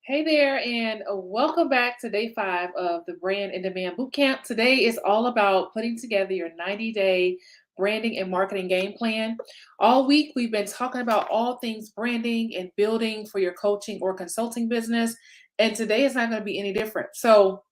Hey there, and welcome back to day 5 of the Brand in Demand Bootcamp. Today is all about putting together your 90-day branding and marketing game plan. All week, we've been talking about all things branding and building for your coaching or consulting business, and today is not going to be any different. So,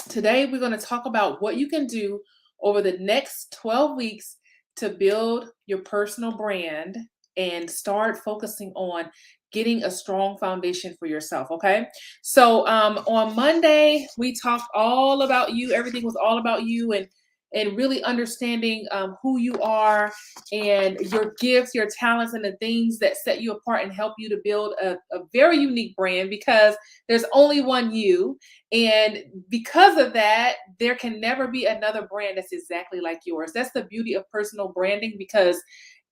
today, we're going to talk about what you can do over the next 12 weeks to build your personal brand and start focusing on getting a strong foundation for yourself. Okay. So on Monday, we talked all about you. Everything was all about you and really understanding who you are and your gifts, your talents, and the things that set you apart and help you to build a very unique brand because there's only one you. And because of that, there can never be another brand that's exactly like yours. That's the beauty of personal branding because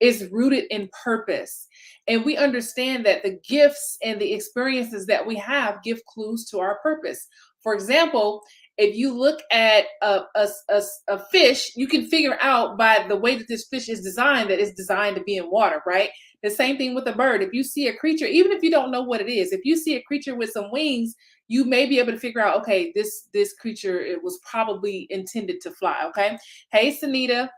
it's rooted in purpose. And we understand that the gifts and the experiences that we have give clues to our purpose. For example, if you look at a fish, you can figure out by the way that this fish is designed that it's designed to be in water, right? The same thing with a bird. If you see a creature, even if you don't know what it is, if you see a creature with some wings, you may be able to figure out, okay, this creature, it was probably intended to fly. Okay. Hey, Sunita.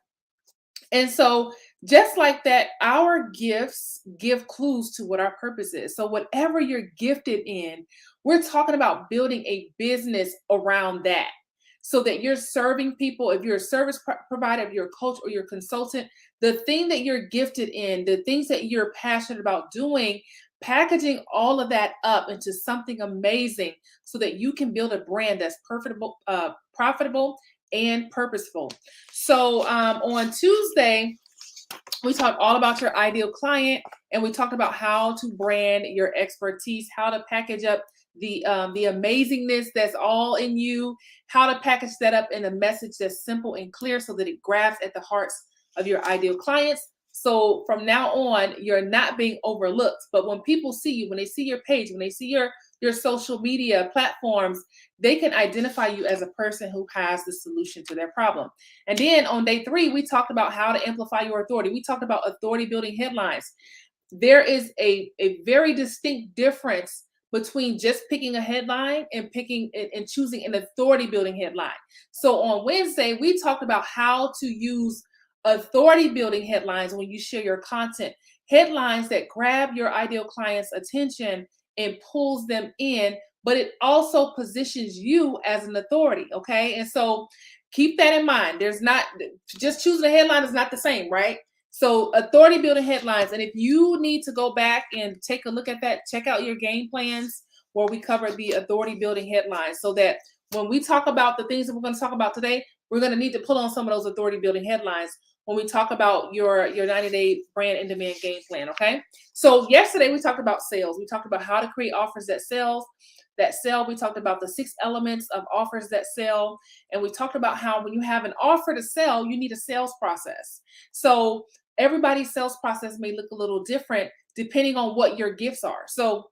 And so, just like that, our gifts give clues to what our purpose is. So, whatever you're gifted in, we're talking about building a business around that so that you're serving people. If you're a service provider, if you're a coach or you're a consultant, the thing that you're gifted in, the things that you're passionate about doing, packaging all of that up into something amazing so that you can build a brand that's profitable, and purposeful. So on Tuesday, we talked all about your ideal client, and we talked about how to brand your expertise, how to package up the amazingness that's all in you, how to package that up in a message that's simple and clear so that it grabs at the hearts of your ideal clients. So from now on, you're not being overlooked. But when people see you, when they see your page, when they see your social media platforms, they can identify you as a person who has the solution to their problem. And then on day 3, we talked about how to amplify your authority. We talked about authority building headlines. There is a very distinct difference between just picking a headline and picking and choosing an authority building headline. So on Wednesday, we talked about how to use authority building headlines when you share your content, headlines that grab your ideal client's attention and pulls them in, but it also positions you as an authority. Okay. And so keep that in mind. There's not just choosing a headline is not the same, right? So authority building headlines. And if you need to go back and take a look at that, check out your game plans where we cover the authority building headlines so that when we talk about the things that we're going to talk about today, we're going to need to pull on some of those authority building headlines when we talk about your 90-day brand in demand game plan. Okay. So yesterday we talked about sales. We talked about how to create offers that sell. We talked about the 6 elements of offers that sell. And we talked about how when you have an offer to sell, you need a sales process. So everybody's sales process may look a little different depending on what your gifts are. So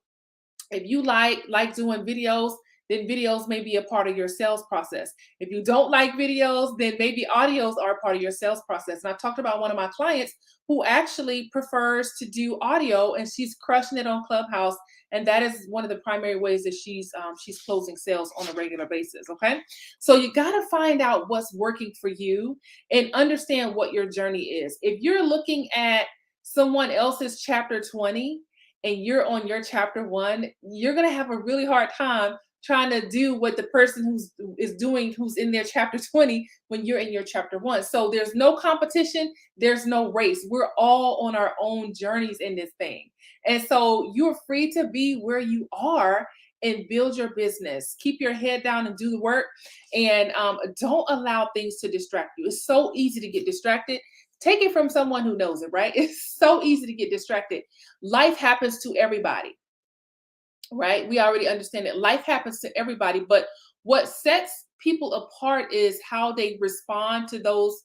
if you like doing videos, then videos may be a part of your sales process. If you don't like videos, then maybe audios are a part of your sales process. And I talked about one of my clients who actually prefers to do audio, and she's crushing it on Clubhouse. And that is one of the primary ways that she's closing sales on a regular basis. Okay, so you got to find out what's working for you and understand what your journey is. If you're looking at someone else's chapter 20 and you're on your chapter 1, you're going to have a really hard time trying to do what the person who's in their chapter 20 when you're in your chapter 1. So there's no competition, there's no race. We're all on our own journeys in this thing. And so you're free to be where you are and build your business. Keep your head down and do the work, and don't allow things to distract you. It's so easy to get distracted. Take it from someone who knows it, right? It's so easy to get distracted. Life happens to everybody, right? We already understand that life happens to everybody, but what sets people apart is how they respond to those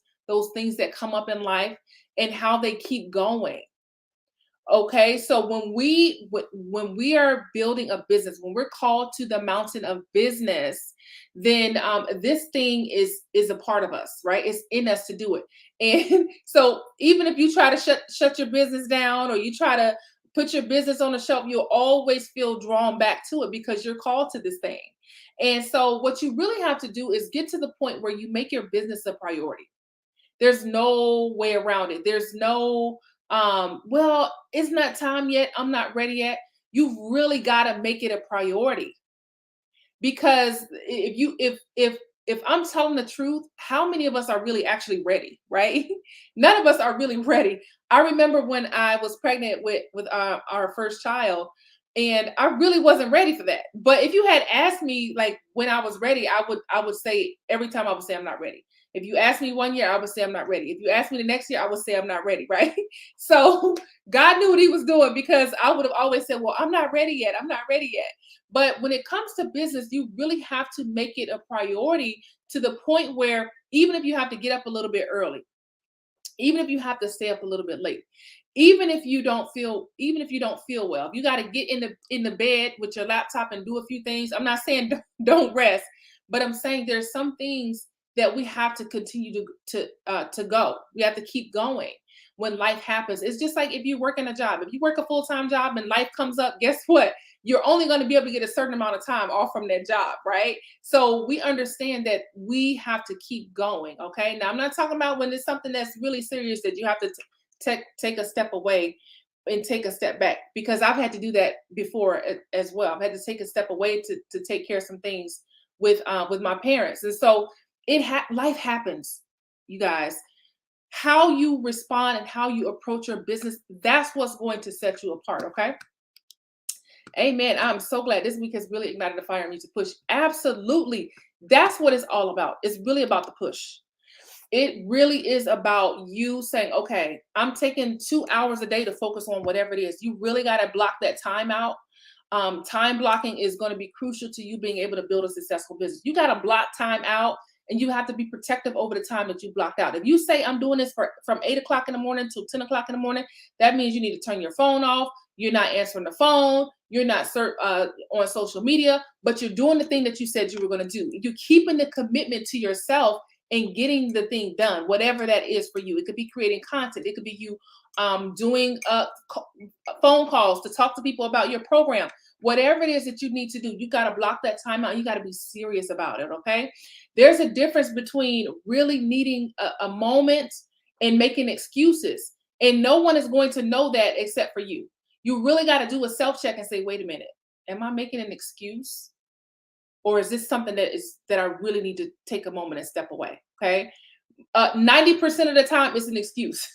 things that come up in life and how they keep going. Okay, so when we are building a business, when we're called to the mountain of business, then this thing is a part of us, right? It's in us to do it. And so even if you try to shut your business down, or you try to put your business on the shelf, you'll always feel drawn back to it because you're called to this thing. And so what you really have to do is get to the point where you make your business a priority. There's no way around it. There's no well, it's not time yet. I'm not ready yet. You've really got to make it a priority, because if I'm telling the truth, how many of us are really actually ready, right? None of us are really ready. I remember when I was pregnant with our first child, and I really wasn't ready for that. But if you had asked me like when I was ready, I would say every time I would say I'm not ready. If you asked me 1 year, I would say I'm not ready. If you asked me the next year, I would say I'm not ready, right? So God knew what He was doing, because I would have always said, "Well, I'm not ready yet. I'm not ready yet." But when it comes to business, you really have to make it a priority, to the point where even if you have to get up a little bit early, even if you have to stay up a little bit late, even if you don't feel well, if you got to get in the bed with your laptop and do a few things. I'm not saying don't rest, but I'm saying there's some things that we have to continue to go. We have to keep going when life happens. It's just like if you work in a job. If you work a full-time job and life comes up, guess what? You're only going to be able to get a certain amount of time off from that job, right? So we understand that we have to keep going. Okay. Now, I'm not talking about when it's something that's really serious that you have to take a step away and take a step back, because I've had to do that before as well. I've had to take a step away to take care of some things with my parents. And so life happens, you guys. How you respond and how you approach your business, that's what's going to set you apart. Okay. Amen. I'm so glad this week has really ignited the fire in me to push. Absolutely. That's what it's all about. It's really about the push. It really is about you saying, okay, I'm taking 2 hours a day to focus on whatever it is. You really got to block that time out. Time blocking is going to be crucial to you being able to build a successful business. You got to block time out, and you have to be protective over the time that you blocked out. If you say I'm doing this from 8 o'clock in the morning till 10 o'clock in the morning, that means you need to turn your phone off. You're not answering the phone. You're not on social media, but you're doing the thing that you said you were going to do. You're keeping the commitment to yourself and getting the thing done, whatever that is for you. It could be creating content. It could be you doing phone calls to talk to people about your program. Whatever it is that you need to do, you got to block that time out. You got to be serious about it, okay? There's a difference between really needing a moment and making excuses. And no one is going to know that except for you. You really got to do a self-check and say, wait a minute, am I making an excuse? Or is this something that I really need to take a moment and step away? Okay. 90% of the time it's an excuse.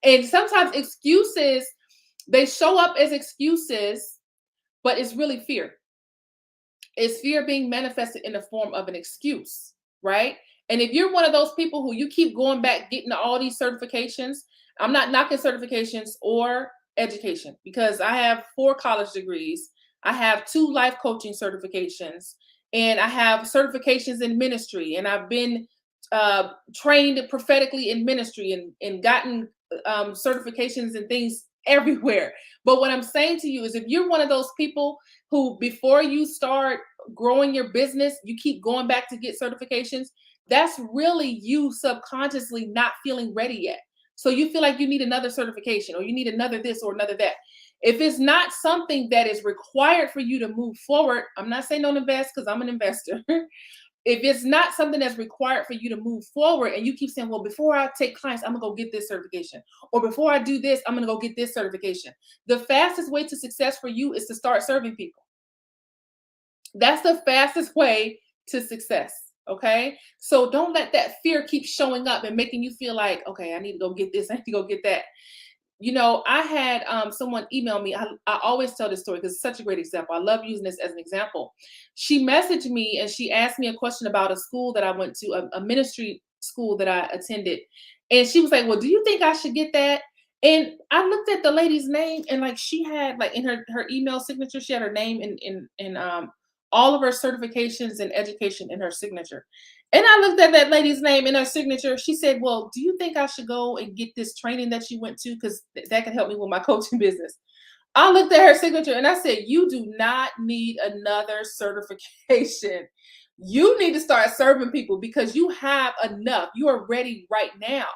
And sometimes excuses, they show up as excuses, but it's really fear. It's fear being manifested in the form of an excuse, right? And if you're one of those people who you keep going back, getting all these certifications, I'm not knocking certifications or education, because I have 4 college degrees. I have 2 life coaching certifications, and I have certifications in ministry, and I've been trained prophetically in ministry, and gotten certifications and things everywhere. But what I'm saying to you is, if you're one of those people who, before you start growing your business, you keep going back to get certifications, that's really you subconsciously not feeling ready yet. So you feel like you need another certification, or you need another this or another that. If it's not something that is required for you to move forward, I'm not saying don't invest, because I'm an investor. If it's not something that's required for you to move forward, and you keep saying, well, before I take clients, I'm gonna go get this certification, or before I do this, I'm gonna go get this certification. The fastest way to success for you is to start serving people. That's the fastest way to success. Okay. So don't let that fear keep showing up and making you feel like, okay, I need to go get this, I need to go get that. I had someone email me. I always tell this story because it's such a great example. I love using this as an example. She messaged me and she asked me a question about a school that I went to, a ministry school that I attended. And she was like, well, do you think I should get that? And I looked at the lady's name, and like she had, like, in her email signature, she had her name in all of her certifications and education in her signature. And I looked at that lady's name in her signature. She said, well, do you think I should go and get this training that she went to? Because that can help me with my coaching business. I looked at her signature and I said, you do not need another certification. You need to start serving people, because you have enough. You are ready right now.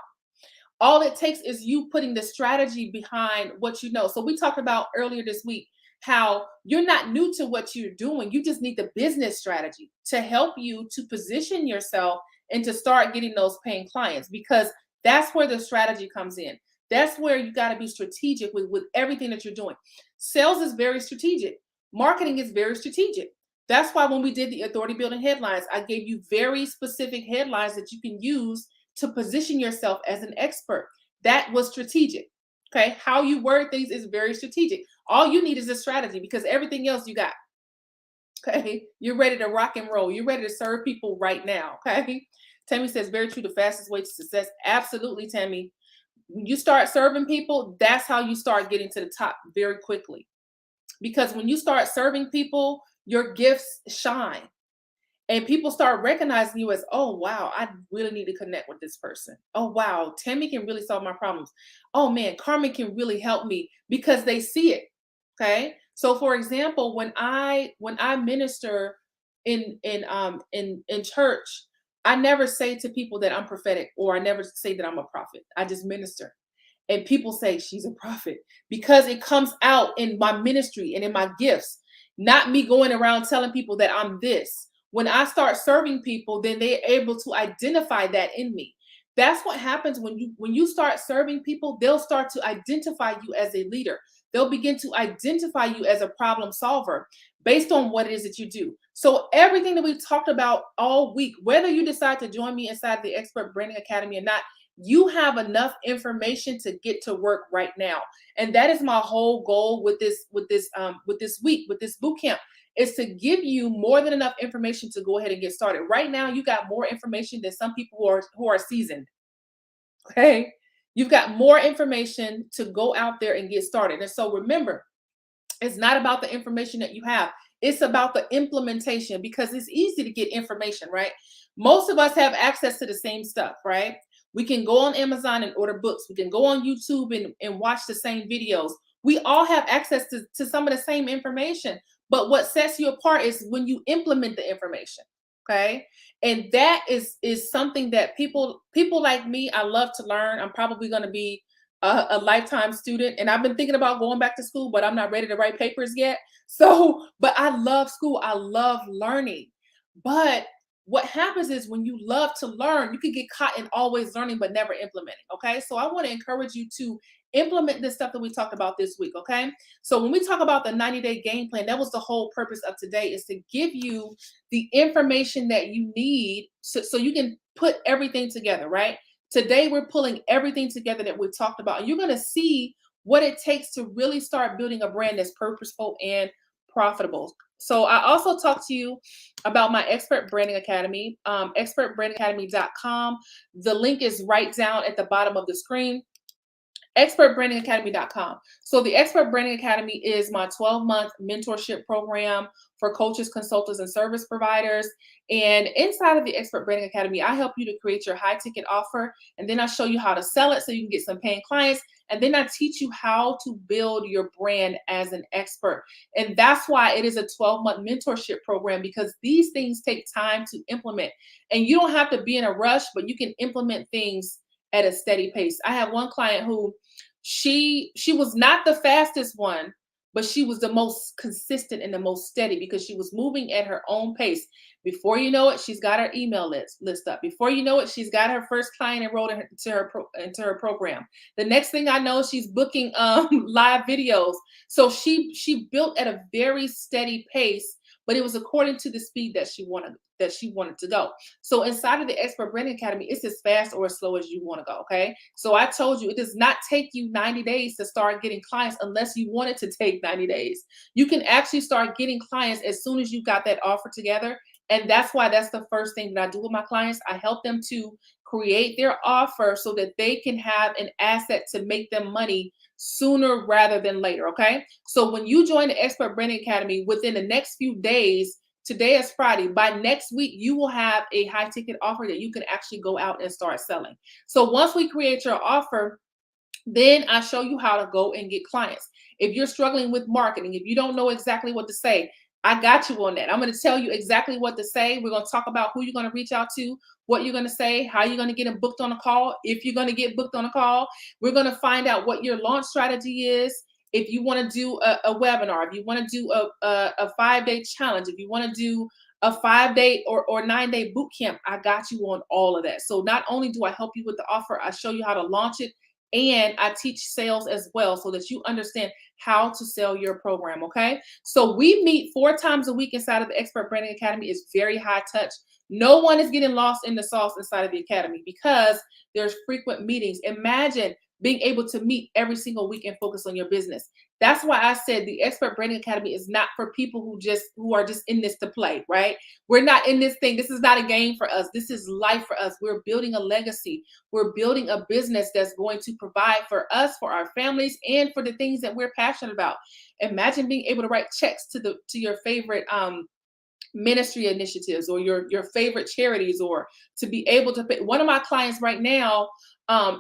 All it takes is you putting the strategy behind what you know. So we talked about earlier this week how you're not new to what you're doing. You just need the business strategy to help you to position yourself and to start getting those paying clients, because that's where the strategy comes in. That's where you got to be strategic with everything that you're doing. Sales is very strategic. Marketing is very strategic. That's why when we did the authority building headlines, I gave you very specific headlines that you can use to position yourself as an expert. That was strategic. Okay. How you word things is very strategic. All you need is a strategy, because everything else you got. Okay. You're ready to rock and roll. You're ready to serve people right now. Okay. Tammy says, very true. The fastest way to success. Absolutely, Tammy. When you start serving people, that's how you start getting to the top very quickly. Because when you start serving people, your gifts shine. And people start recognizing you as, oh, wow, I really need to connect with this person. Oh, wow, Tammy can really solve my problems. Oh, man, Carmen can really help me, because they see it. Okay. So, for example, when I minister in church, I never say to people that I'm prophetic, or I never say that I'm a prophet. I just minister. And people say she's a prophet because it comes out in my ministry and in my gifts, not me going around telling people that I'm this. When I start serving people, then they're able to identify that in me. That's what happens when you start serving people. They'll start to identify you as a leader. They'll begin to identify you as a problem solver based on what it is that you do. So everything that we've talked about all week, whether you decide to join me inside the Expert Branding Academy or not, you have enough information to get to work right now. And that is my whole goal with this week, with this boot camp, is to give you more than enough information to go ahead and get started. Right now, you got more information than some people who are seasoned. Okay. You've got more information to go out there and get started. And so remember, it's not about the information that you have. It's about the implementation, because it's easy to get information, right? Most of us have access to the same stuff, right? We can go on Amazon and order books. We can go on YouTube and watch the same videos. We all have access to some of the same information. But what sets you apart is when you implement the information. Okay. And that is something that people like me, I love to learn. I'm probably going to be a lifetime student, and I've been thinking about going back to school, but I'm not ready to write papers yet. So, but I love school. I love learning. But what happens is when you love to learn, you can get caught in always learning but never implementing. Okay. So I want to encourage you to implement this stuff that we talked about this week. Okay. So when we talk about the 90-day game plan, that was the whole purpose of today, is to give you the information that you need so you can put everything together, right? Today, we're pulling everything together that we've talked about, and you're going to see what it takes to really start building a brand that's purposeful and profitable. So I also talked to you about my Expert Branding Academy, expertbrandingacademy.com. The link is right down at the bottom of the screen. expertbrandingacademy.com. So the Expert Branding Academy is my 12-month mentorship program for coaches, consultants, and service providers. And inside of the Expert Branding Academy, I help you to create your high ticket offer, and then I show you how to sell it so you can get some paying clients. And then I teach you how to build your brand as an expert. And that's why it is a 12-month mentorship program, because these things take time to implement. And you don't have to be in a rush, but you can implement things at a steady pace. I have one client who she was not the fastest one, but she was the most consistent and the most steady, because she was moving at her own pace. Before you know it, she's got her email list up. Before you know it, she's got her first client enrolled into her program. The next thing I know, she's booking live videos. So she built at a very steady pace, but it was according to the speed that she wanted to go. So inside of the Expert Branding Academy, it's as fast or as slow as you want to go. Okay. So I told you, it does not take you 90 days to start getting clients unless you want it to take 90 days. You can actually start getting clients as soon as you got that offer together. And that's why that's the first thing that I do with my clients. I help them to create their offer so that they can have an asset to make them money sooner rather than later. Okay. So when you join the Expert Branding Academy, within the next few days, today is Friday, by next week, you will have a high ticket offer that you can actually go out and start selling. So once we create your offer, then I show you how to go and get clients. If you're struggling with marketing, if you don't know exactly what to say, I got you on that. I'm going to tell you exactly what to say. We're going to talk about who you're going to reach out to, what you're going to say, how you're going to get them booked on a call. If you're going to get booked on a call, we're going to find out what your launch strategy is. If you want to do a webinar, if you want to do a 5-day challenge, if you want to do a 5-day or 9-day boot camp, I got you on all of that. So not only do I help you with the offer, I show you how to launch it, and I teach sales as well so that you understand how to sell your program. Okay. So we meet 4 times a week inside of the Expert Branding Academy. It's very high touch. No one is getting lost in the sauce inside of the academy because there's frequent meetings. Imagine being able to meet every single week and focus on your business. That's why I said the Expert Branding Academy is not for people who are just in this to play, right? We're not in this thing. This is not a game for us. This is life for us. We're building a legacy. We're building a business that's going to provide for us, for our families, and for the things that we're passionate about. Imagine being able to write checks to your favorite ministry initiatives or your favorite charities, or to be able to pay. One of my clients right now,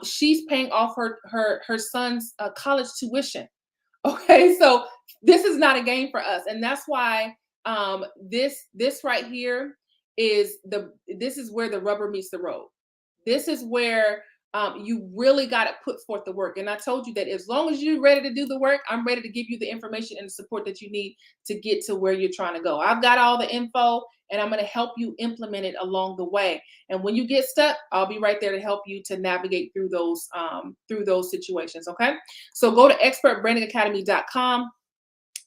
she's paying off her son's college tuition. Okay, so this is not a game for us, and that's why this right here this is where the rubber meets the road. This is where you really got to put forth the work. And I told you that as long as you're ready to do the work, I'm ready to give you the information and the support that you need to get to where you're trying to go. I've got all the info, and I'm going to help you implement it along the way. And when you get stuck, I'll be right there to help you to navigate through those situations. Okay. So go to expertbrandingacademy.com.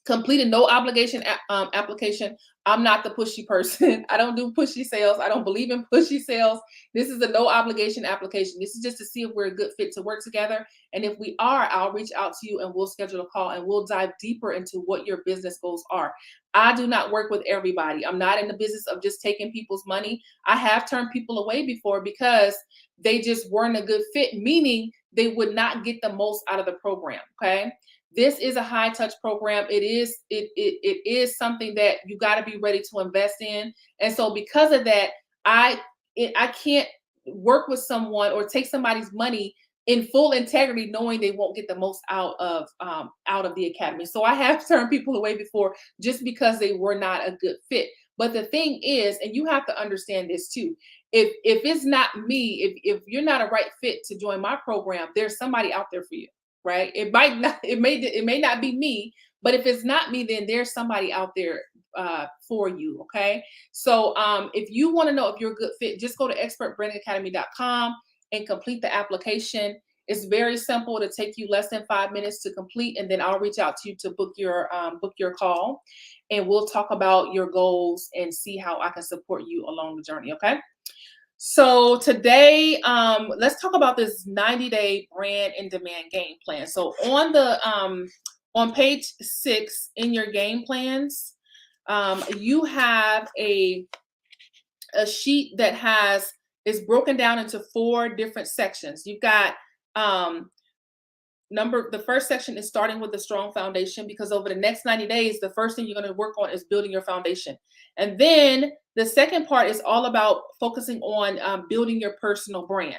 Complete a no obligation application. I'm not the pushy person. I don't do pushy sales. I don't believe in pushy sales. This is a no obligation application. This is just to see if we're a good fit to work together. And if we are, I'll reach out to you and we'll schedule a call and we'll dive deeper into what your business goals are. I do not work with everybody. I'm not in the business of just taking people's money. I have turned people away before because they just weren't a good fit, meaning they would not get the most out of the program. Okay. This is a high touch program. It is something that you got to be ready to invest in. And so because of that, I can't work with someone or take somebody's money in full integrity, knowing they won't get the most out of the academy. So I have turned people away before just because they were not a good fit. But the thing is, and you have to understand this too, if it's not me, if you're not a right fit to join my program, there's somebody out there for you, right? It may not be me, but if it's not me, then there's somebody out there for you. Okay. So if you want to know if you're a good fit, just go to expertbrandingacademy.com and complete the application. It's very simple to take you less than 5 minutes to complete, and then I'll reach out to you to book your call, and we'll talk about your goals and see how I can support you along the journey. Okay. So today, let's talk about this 90-day brand in demand game plan. So on page 6 in your game plans, you have a sheet that is broken down into 4 different sections. You've got the first section is starting with a strong foundation, because over the next 90 days, the first thing you're going to work on is building your foundation. And then the second part is all about focusing on building your personal brand.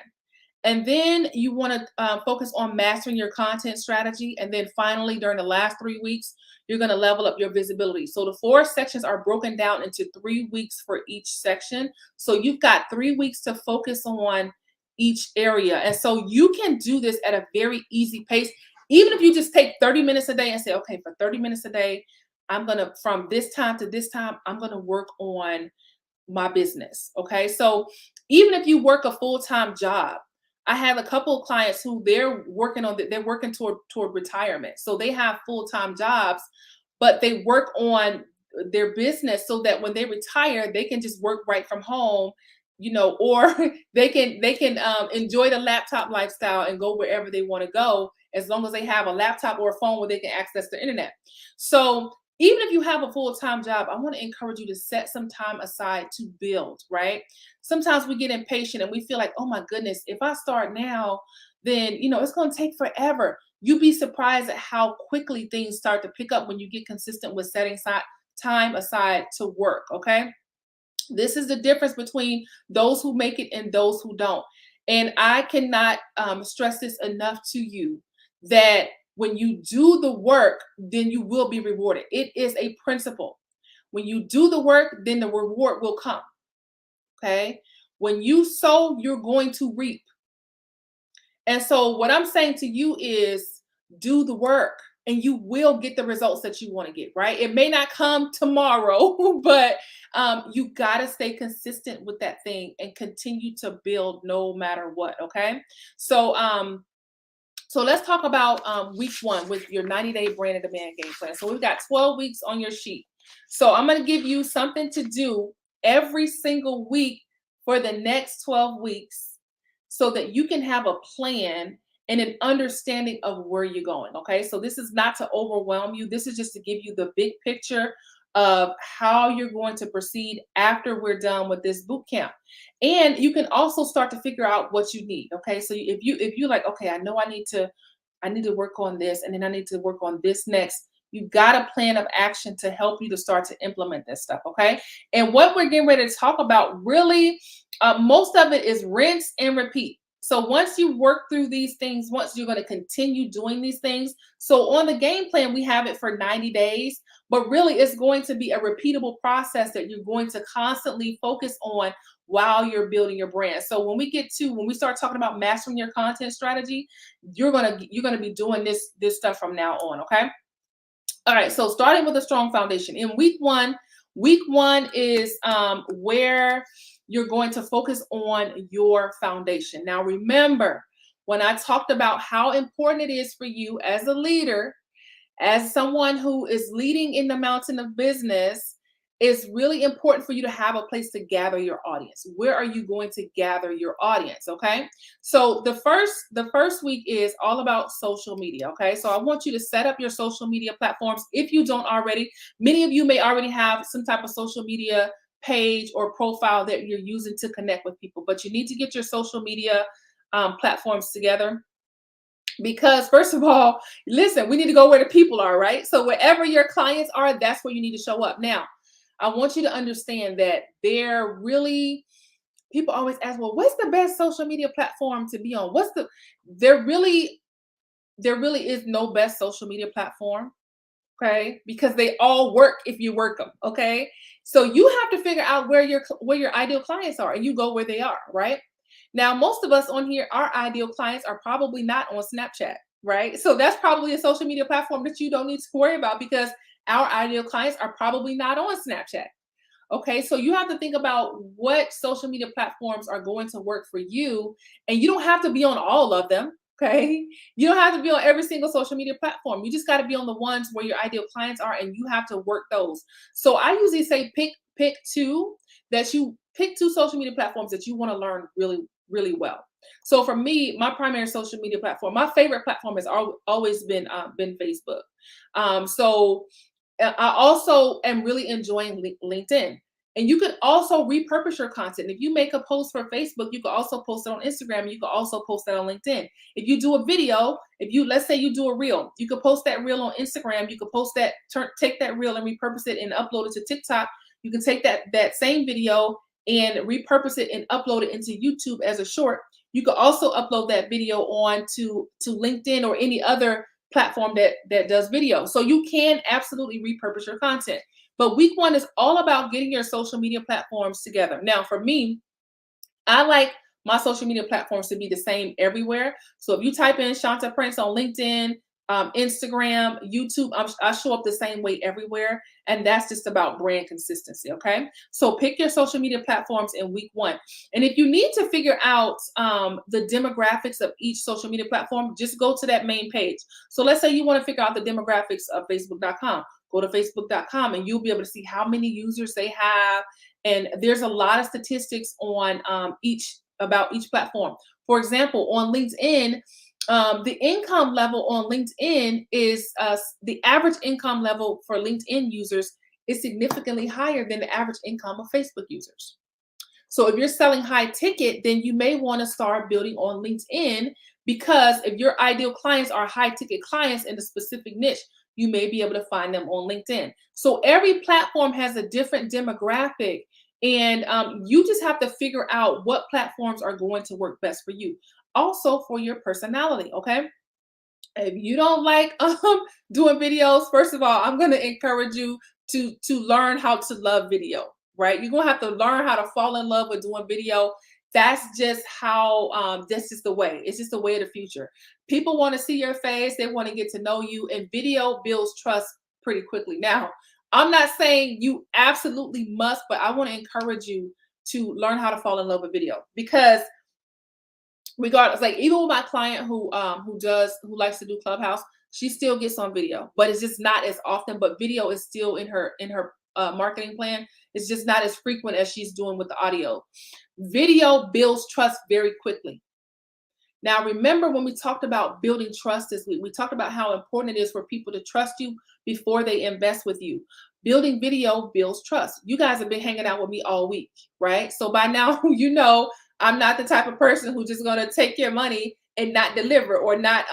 And then you want to focus on mastering your content strategy. And then finally, during the last 3 weeks, you're going to level up your visibility. So the 4 sections are broken down into 3 weeks for each section. So you've got 3 weeks to focus on each area. And so you can do this at a very easy pace. Even if you just take 30 minutes a day and say, okay, for 30 minutes a day, from this time to this time, I'm going to work on my business. Okay. So even if you work a full-time job, I have a couple of clients who they're working toward retirement. So they have full-time jobs, but they work on their business so that when they retire, they can just work right from home, or they can enjoy the laptop lifestyle and go wherever they want to go, as long as they have a laptop or a phone where they can access the internet. So even if you have a full-time job, I want to encourage you to set some time aside to build, right? Sometimes we get impatient and we feel like, oh my goodness, if I start now, then, it's going to take forever. You'd be surprised at how quickly things start to pick up when you get consistent with setting time aside to work, okay? This is the difference between those who make it and those who don't. And I cannot stress this enough to you, that when you do the work, then you will be rewarded. It is a principle. When you do the work, then the reward will come. Okay. When you sow, you're going to reap. And so, what I'm saying to you is do the work and you will get the results that you want to get, right? It may not come tomorrow, but you got to stay consistent with that thing and continue to build no matter what. Okay. So, so let's talk about week one with your 90-day brand and demand game plan. So we've got 12 weeks on your sheet. So I'm going to give you something to do every single week for the next 12 weeks so that you can have a plan and an understanding of where you're going. Okay. So this is not to overwhelm you. This is just to give you the big picture of how you're going to proceed after we're done with this boot camp. And you can also start to figure out what you need. Okay. So if you like, okay, I know I need to work on this and then I need to work on this next. You got a plan of action to help you to start to implement this stuff. Okay. And what we're getting ready to talk about really, most of it is rinse and repeat. So once you work through these things, once you're going to continue doing these things. So on the game plan, we have it for 90 days, but really it's going to be a repeatable process that you're going to constantly focus on while you're building your brand. So when we start talking about mastering your content strategy, you're going to be doing this stuff from now on. Okay. All right, so starting with a strong foundation. In week one is where you're going to focus on your foundation. Now, remember, when I talked about how important it is for you as a leader, as someone who is leading in the mountain of business, it's really important for you to have a place to gather your audience. Where are you going to gather your audience? Okay. So the first week is all about social media. Okay. So I want you to set up your social media platforms if you don't already. Many of you may already have some type of social media page or profile that you're using to connect with people, but you need to get your social media platforms together. Because first of all, listen, we need to go where the people are, right? So wherever your clients are, that's where you need to show up. Now, I want you to understand that people always ask, well, what's the best social media platform to be on? There really is no best social media platform, okay? Because they all work if you work them, okay? So you have to figure out where your ideal clients are and you go where they are, right? Now, most of us on here, our ideal clients are probably not on Snapchat, right? So that's probably a social media platform that you don't need to worry about because our ideal clients are probably not on Snapchat. Okay, so you have to think about what social media platforms are going to work for you, and you don't have to be on all of them. Okay, you don't have to be on every single social media platform. You just got to be on the ones where your ideal clients are, and you have to work those. So I usually say pick two social media platforms that you want to learn really really well. So for me, my primary social media platform, my favorite platform has always been Facebook. So I also am really enjoying LinkedIn. And you can also repurpose your content. If you make a post for Facebook, you can also post it on Instagram. You can also post that on LinkedIn. If you do a video, let's say you do a reel, you can post that reel on Instagram. You can take that reel and repurpose it and upload it to TikTok. You can take that same video and repurpose it and upload it into YouTube as a short. You can also upload that video on to LinkedIn or any other platform that does video. So you can absolutely repurpose your content. But week one is all about getting your social media platforms together. Now, for me, I like my social media platforms to be the same everywhere. So if you type in Shanta Prince on LinkedIn, Instagram, YouTube, I show up the same way everywhere. And that's just about brand consistency. Okay. So pick your social media platforms in week one. And if you need to figure out the demographics of each social media platform, just go to that main page. So let's say you want to figure out the demographics of Facebook.com. Go to Facebook.com and you'll be able to see how many users they have. And there's a lot of statistics on each platform. For example, on LinkedIn, the income level on LinkedIn is the average income level for LinkedIn users is significantly higher than the average income of Facebook users. So if you're selling high ticket, then you may want to start building on LinkedIn because if your ideal clients are high ticket clients in a specific niche, you may be able to find them on LinkedIn. So every platform has a different demographic and you just have to figure out what platforms are going to work best for you. Also for your personality, okay? If you don't like doing videos, first of all, I'm going to encourage you to learn how to love video, right? You're gonna have to learn how to fall in love with doing video. That's just how that's just the way. It's just the way of the future. People want to see your face, they want to get to know you, and video builds trust pretty quickly. Now, I'm not saying you absolutely must, but I want to encourage you to learn how to fall in love with video, because regardless, like even with my client who likes to do Clubhouse, she still gets on video, but it's just not as often. But video is still in her marketing plan. It's just not as frequent as she's doing with the audio. Video builds trust very quickly. Now, remember when we talked about building trust this week, we talked about how important it is for people to trust you before they invest with you. Building video builds trust. You guys have been hanging out with me all week, right? So by now, you know I'm not the type of person who's just going to take your money and not deliver, or not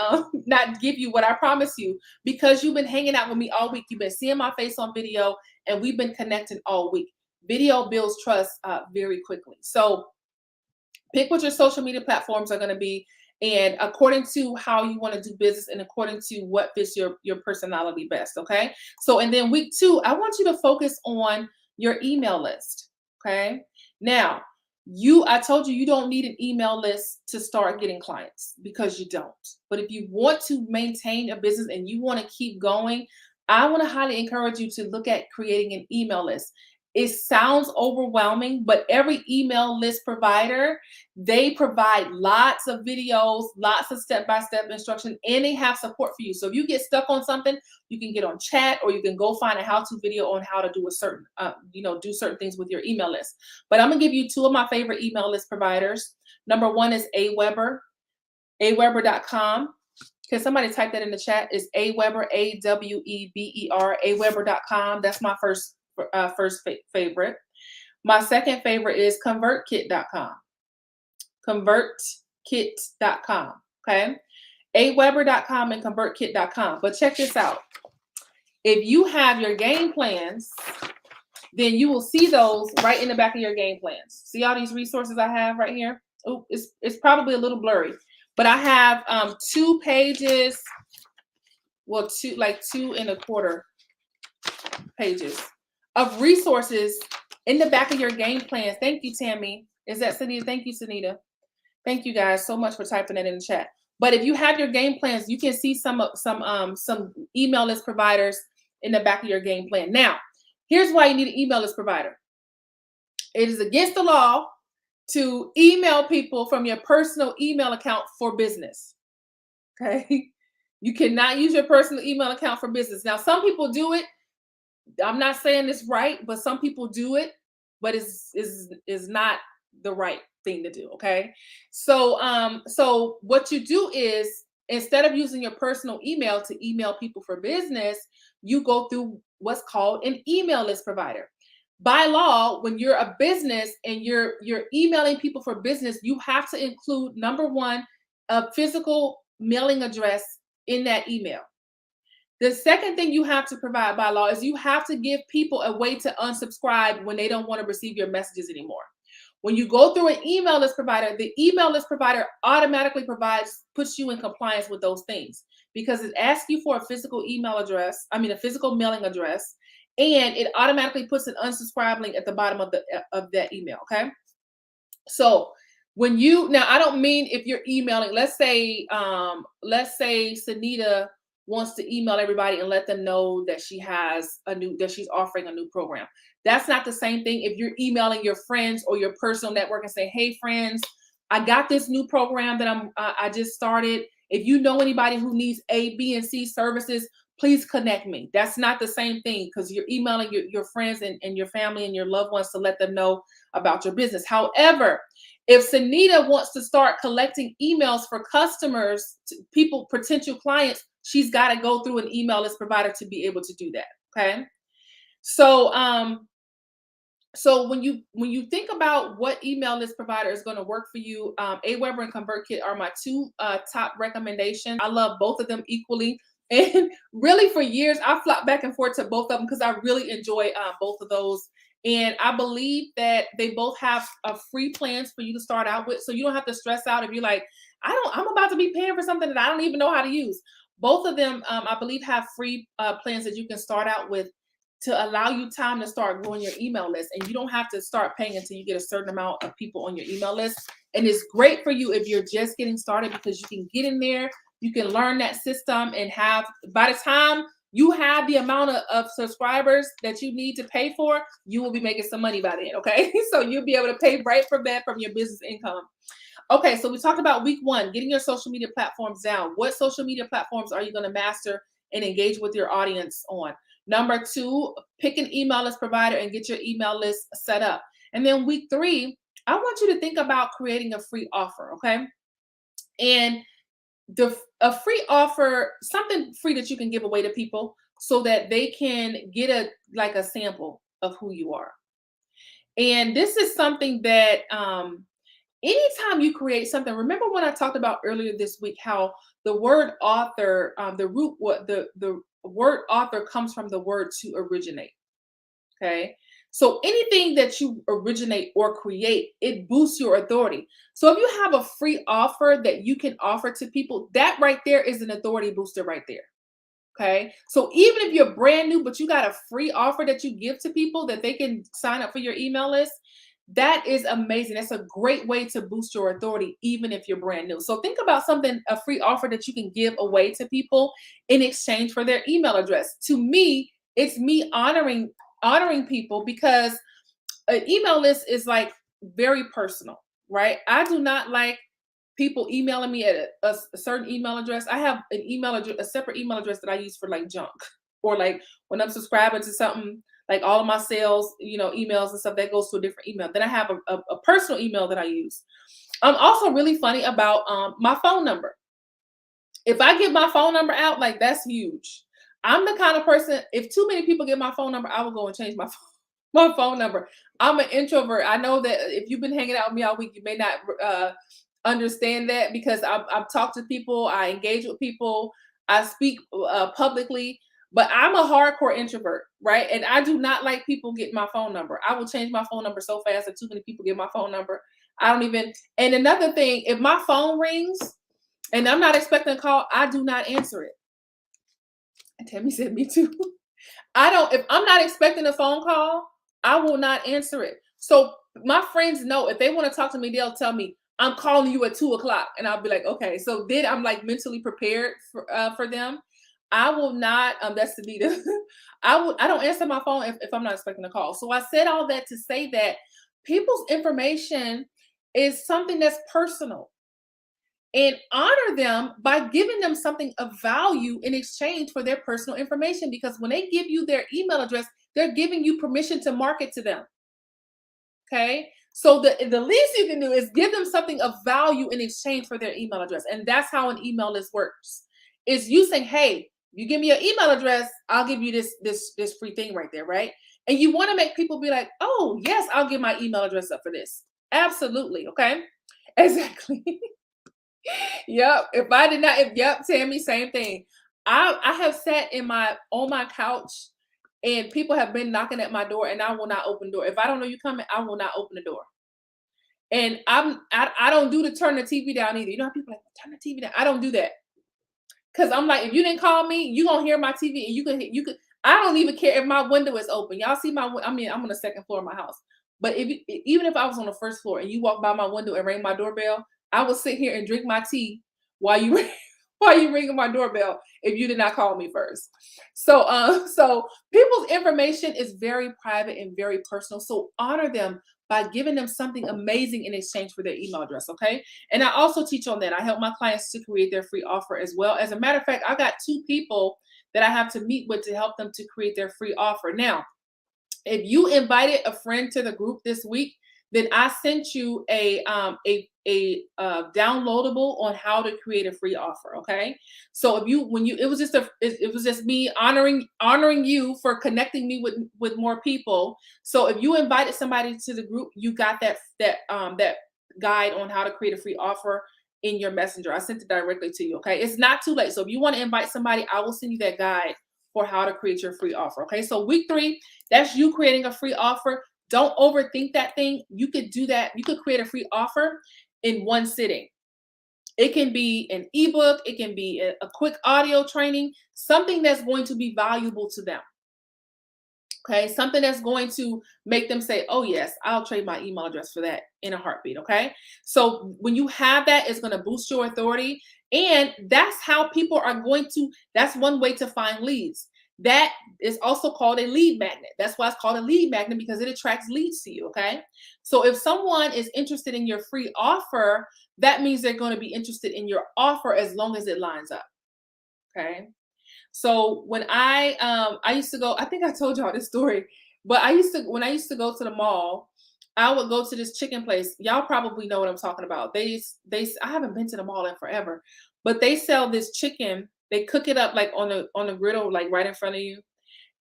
give you what I promise you, because you've been hanging out with me all week. You've been seeing my face on video, and we've been connecting all week. Video builds trust very quickly. So pick what your social media platforms are going to be, and according to how you want to do business and according to what fits your personality best. Okay. So, and then week 2, I want you to focus on your email list. Okay. Now, I told you don't need an email list to start getting clients, because you don't. But if you want to maintain a business and you want to keep going, I want to highly encourage you to look at creating an email list. It sounds overwhelming, but every email list provider, they provide lots of videos, lots of step-by-step instruction, and they have support for you. So if you get stuck on something, you can get on chat, or you can go find a how-to video on how to do a certain, do certain things with your email list. But I'm gonna give you 2 of my favorite email list providers. Number 1 is Aweber, aweber.com. Can somebody type that in the chat? It's Aweber, Aweber, aweber.com. That's my first favorite. My second favorite is convertkit.com. Convertkit.com. Okay. Aweber.com and convertkit.com. But check this out. If you have your game plans, then you will see those right in the back of your game plans. See all these resources I have right here? Oh, it's probably a little blurry, but I have 2 pages, well, 2.25 pages of resources in the back of your game plans. Thank you, Tammy. Is that Sunita? Thank you, Sunita. Thank you guys so much for typing that in the chat. But if you have your game plans, you can see some email list providers in the back of your game plan. Now, here's why you need an email list provider. It is against the law to email people from your personal email account for business. Okay? You cannot use your personal email account for business. Now, some people do it. I'm not saying it's right, but some people do it, but is not the right thing to do. Okay. So so what you do is, instead of using your personal email to email people for business, you go through what's called an email list provider. By law, when you're a business and you're emailing people for business, you have to include, number 1, a physical mailing address in that email. The second thing you have to provide by law is you have to give people a way to unsubscribe when they don't want to receive your messages anymore. When you go through an email list provider, the email list provider automatically puts you in compliance with those things, because it asks you for a physical email address, a physical mailing address, and it automatically puts an unsubscribe link at the bottom of that email. Okay. So now, I don't mean if you're emailing, let's say Sunita wants to email everybody and let them know that she's offering a new program. That's not the same thing if you're emailing your friends or your personal network and say, hey friends, I got this new program that I just started. If you know anybody who needs A, B, and C services, please connect me. That's not the same thing, because you're emailing your friends and your family and your loved ones to let them know about your business. However, if Sunita wants to start collecting emails for customers, potential clients, she's got to go through an email list provider to be able to do that. Okay. So, so when you think about what email list provider is going to work for you, Aweber and ConvertKit are my 2 top recommendations. I love both of them equally. And really, for years, I flopped back and forth to both of them because I really enjoy both of those. And I believe that they both have free plans for you to start out with. So you don't have to stress out if you're like, I'm about to be paying for something that I don't even know how to use. Both of them, I believe, have free plans that you can start out with. to allow you time to start growing your email list. And you don't have to start paying until you get a certain amount of people on your email list. And it's great for you if you're just getting started, because you can get in there, you can learn that system, and have, by the time you have the amount of subscribers that you need to pay for, you will be making some money by then, okay? So you'll be able to pay right from that from your business income. Okay, so we talked about week 1, getting your social media platforms down. What social media platforms are you going to master and engage with your audience on? Number 2, pick an email list provider and get your email list set up. And then week 3, I want you to think about creating a free offer, okay? And a free offer, something free that you can give away to people so that they can get a sample of who you are. And this is something that anytime you create something, remember when I talked about earlier this week how the word author, the word author comes from the word to originate. Okay. So anything that you originate or create, it boosts your authority. So if you have a free offer that you can offer to people, that right there is an authority booster right there. Okay. So even if you're brand new, but you got a free offer that you give to people that they can sign up for your email list, that is amazing. That's a great way to boost your authority, even if you're brand new. So think about something, a free offer that you can give away to people in exchange for their email address. To me, it's me honoring people, because an email list is like very personal, right? I do not like people emailing me at a certain email address. I have an email address, a separate email address that I use for like junk, or like when I'm subscribing to something, like all of my sales, emails and stuff, that goes to a different email. Then I have a personal email that I use. I'm also really funny about my phone number. If I give my phone number out, like, that's huge. I'm the kind of person, if too many people get my phone number, I will go and change my phone number. I'm an introvert. I know that if you've been hanging out with me all week, you may not understand that, because I've talked to people, I engage with people, I speak publicly, but I'm a hardcore introvert, right? And I do not like people getting my phone number. I will change my phone number so fast that too many people get my phone number. I don't even, and another thing, if my phone rings and I'm not expecting a call, I do not answer it. And Tammy said, me too. If I'm not expecting a phone call, I will not answer it. So my friends know, if they want to talk to me, they'll tell me, I'm calling you at 2:00. And I'll be like, okay. So then I'm like mentally prepared for them. I will not, that's Anita. I don't answer my phone if I'm not expecting a call. So I said all that to say that people's information is something that's personal. And honor them by giving them something of value in exchange for their personal information. Because when they give you their email address, they're giving you permission to market to them. Okay. So the least you can do is give them something of value in exchange for their email address. And that's how an email list works. Is you saying, hey, you give me your email address, I'll give you this free thing right there, right? And you want to make people be like, oh, yes, I'll give my email address up for this. Absolutely. Okay. Exactly. Yep. If I did not, yep, Tammy, same thing. I have sat on my couch and people have been knocking at my door and I will not open the door. If I don't know you coming, I will not open the door. And I don't do the turn the TV down either. You know how people are like, turn the TV down. I don't do that. Cause I'm like, if you didn't call me, you gonna hear my TV and you could. I don't even care if my window is open. Y'all see I'm on the second floor of my house. But even if I was on the first floor and you walk by my window and ring my doorbell, I will sit here and drink my tea while you ringing my doorbell if you did not call me first. So people's information is very private and very personal. So honor them by giving them something amazing in exchange for their email address, okay? And I also teach on that. I help my clients to create their free offer as well. As a matter of fact, I got 2 people that I have to meet with to help them to create their free offer. Now, if you invited a friend to the group this week, then I sent you a downloadable on how to create a free offer. Okay, so it was just me honoring you for connecting me with more people. So if you invited somebody to the group, you got that guide on how to create a free offer in your messenger. I sent it directly to you. Okay, it's not too late. So if you want to invite somebody, I will send you that guide for how to create your free offer. Okay, so week 3, that's you creating a free offer. Don't overthink that thing. You could do that. You could create a free offer in one sitting. It can be an ebook. It can be a quick audio training, something that's going to be valuable to them. Okay, something that's going to make them say, oh, yes, I'll trade my email address for that in a heartbeat. Okay, so when you have that, it's going to boost your authority. And that's how people are going to, that's one way to find leads. That is also called a lead magnet. That's why it's called a lead magnet, because it attracts leads to you. Okay, so if someone is interested in your free offer, that means they're going to be interested in your offer as long as it lines up. Okay. So when I used to go, I think I told y'all this story, but when I used to go to the mall, I would go to this chicken place. Y'all probably know what I'm talking about. I haven't been to the mall in forever, but they sell this chicken. They cook it up like on the griddle, like right in front of you,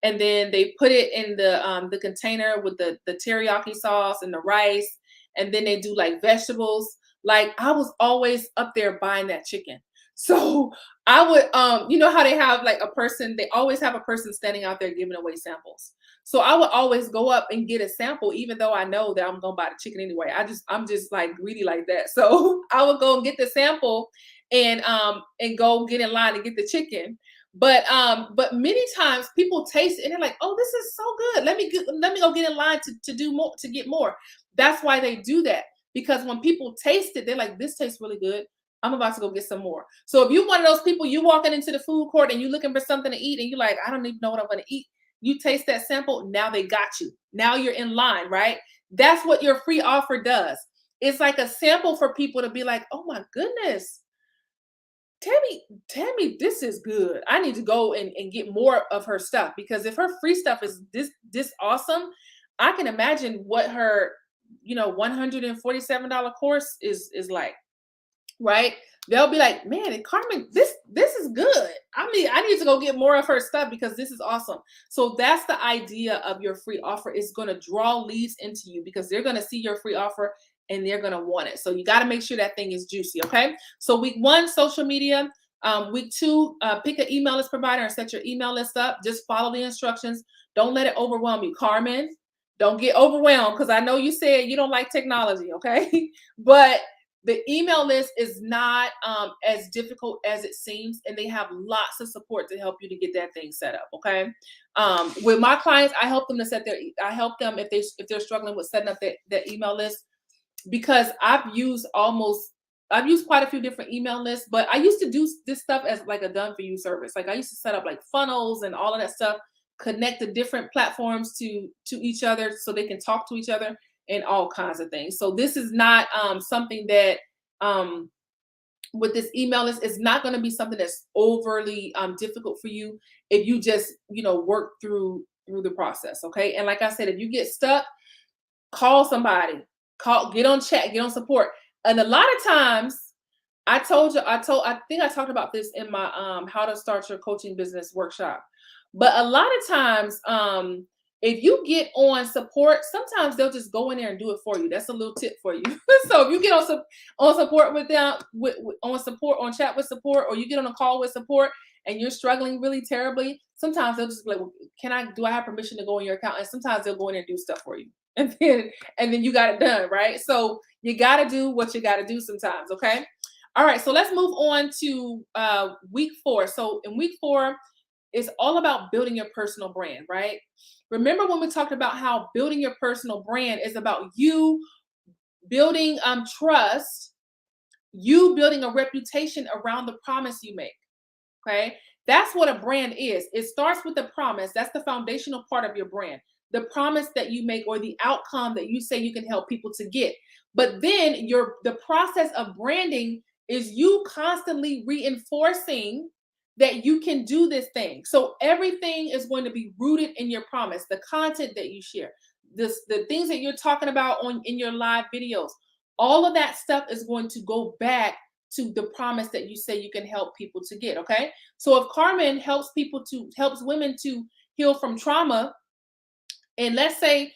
and then they put it in the container with the teriyaki sauce and the rice, and then they do like vegetables. Like I was always up there buying that chicken. So I would you know how they have like a person, they always have a person standing out there giving away samples. So I would always go up and get a sample, even though I know that I'm gonna buy the chicken anyway. I'm just like greedy like that. So I would go and get the sample and go get in line and get the chicken. But many times people taste it and they're like, oh, this is so good. Let me go get in line to do more, to get more. That's why they do that. Because when people taste it, they're like, this tastes really good. I'm about to go get some more. So if you're one of those people, you walking into the food court and you're looking for something to eat and you're like, I don't even know what I'm going to eat. You taste that sample. Now they got you. Now you're in line, right? That's what your free offer does. It's like a sample for people to be like, oh my goodness, Tammy, this is good. I need to go and get more of her stuff, because if her free stuff is this awesome, I can imagine what her, $147 course is like, right? They'll be like, man, and Carmen, this is good. I need to go get more of her stuff because this is awesome. So that's the idea of your free offer. Is going to draw leads into you because they're going to see your free offer and they're going to want it. So you got to make sure that thing is juicy. Okay. So week 1, social media. Week 2, pick an email list provider and set your email list up. Just follow the instructions. Don't let it overwhelm you, Carmen. Don't get overwhelmed, because I know you said you don't like technology. Okay. But the email list is not as difficult as it seems, and they have lots of support to help you to get that thing set up. Okay, with my clients, I help them if they're struggling with setting up that email list, because I've used quite a few different email lists, but I used to do this stuff as like a done for you service. Like I used to set up like funnels and all of that stuff, connect the different platforms to each other so they can talk to each other and all kinds of things. So this is not something that with this email list, it's not going to be something that's overly difficult for you if you just work through the process. Okay, and like I said, if you get stuck, call somebody, get on chat, get on support. And a lot of times, I think I talked about this in my how to start your coaching business workshop. But a lot of times, if you get on support, sometimes they'll just go in there and do it for you. That's a little tip for you. So if you get on support with them, on chat with support, or you get on a call with support and you're struggling really terribly, sometimes they'll just be like, well, do I have permission to go in your account? And sometimes they'll go in and do stuff for you. And then you got it done, right? So you got to do what you got to do sometimes. Okay. All right. So let's move on to week 4. So in week 4, it's all about building your personal brand, right? Remember when we talked about how building your personal brand is about you building trust, you building a reputation around the promise you make. Okay. That's what a brand is. It starts with the promise. That's the foundational part of your brand. The promise that you make, or the outcome that you say you can help people to get. But then the process of branding is you constantly reinforcing that you can do this thing. So everything is going to be rooted in your promise. The content that you share, the things that you're talking about in your live videos, all of that stuff is going to go back to the promise that you say you can help people to get. Okay. So if Carmen helps women to heal from trauma, and let's say,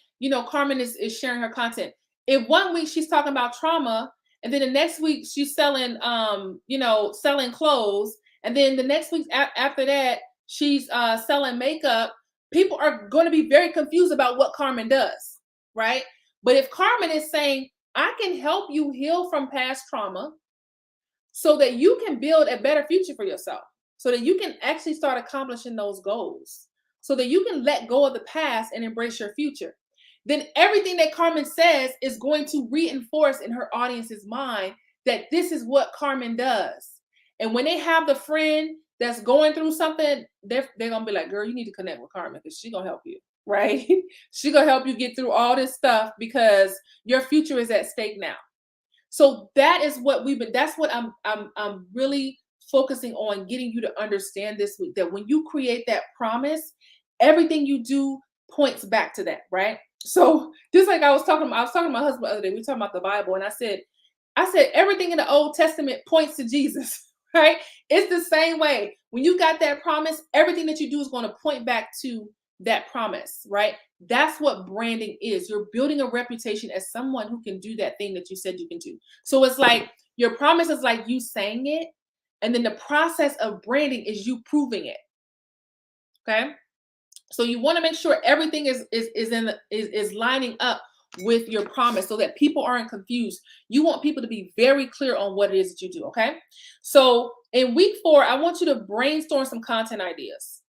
Carmen is sharing her content. If one week she's talking about trauma, and then the next week she's selling, selling clothes, and then the next week after that she's selling makeup, people are going to be very confused about what Carmen does, right? But if Carmen is saying, I can help you heal from past trauma so that you can build a better future for yourself, so that you can actually start accomplishing those goals, so that you can let go of the past and embrace your future. Then everything that Carmen says is going to reinforce in her audience's mind that this is what Carmen does. And when they have the friend that's going through something, they're gonna be like, girl, you need to connect with Carmen because she's gonna help you, right? She's gonna help you get through all this stuff because your future is at stake now. So that is what that's what I'm really focusing on getting you to understand this week, that when you create that promise, everything you do points back to that, right? So just like I was talking to my husband the other day, we were talking about the Bible, and I said everything in the Old Testament points to Jesus, right? It's the same way. When you got that promise, everything that you do is going to point back to that promise, right? That's what branding is. You're building a reputation as someone who can do that thing that you said you can do. So it's like your promise is like you saying it, and then the process of branding is you proving it. Okay? So you want to make sure everything is lining up with your promise so that people aren't confused. You want people to be very clear on what it is that you do, okay? So in week 4, I want you to brainstorm some content ideas.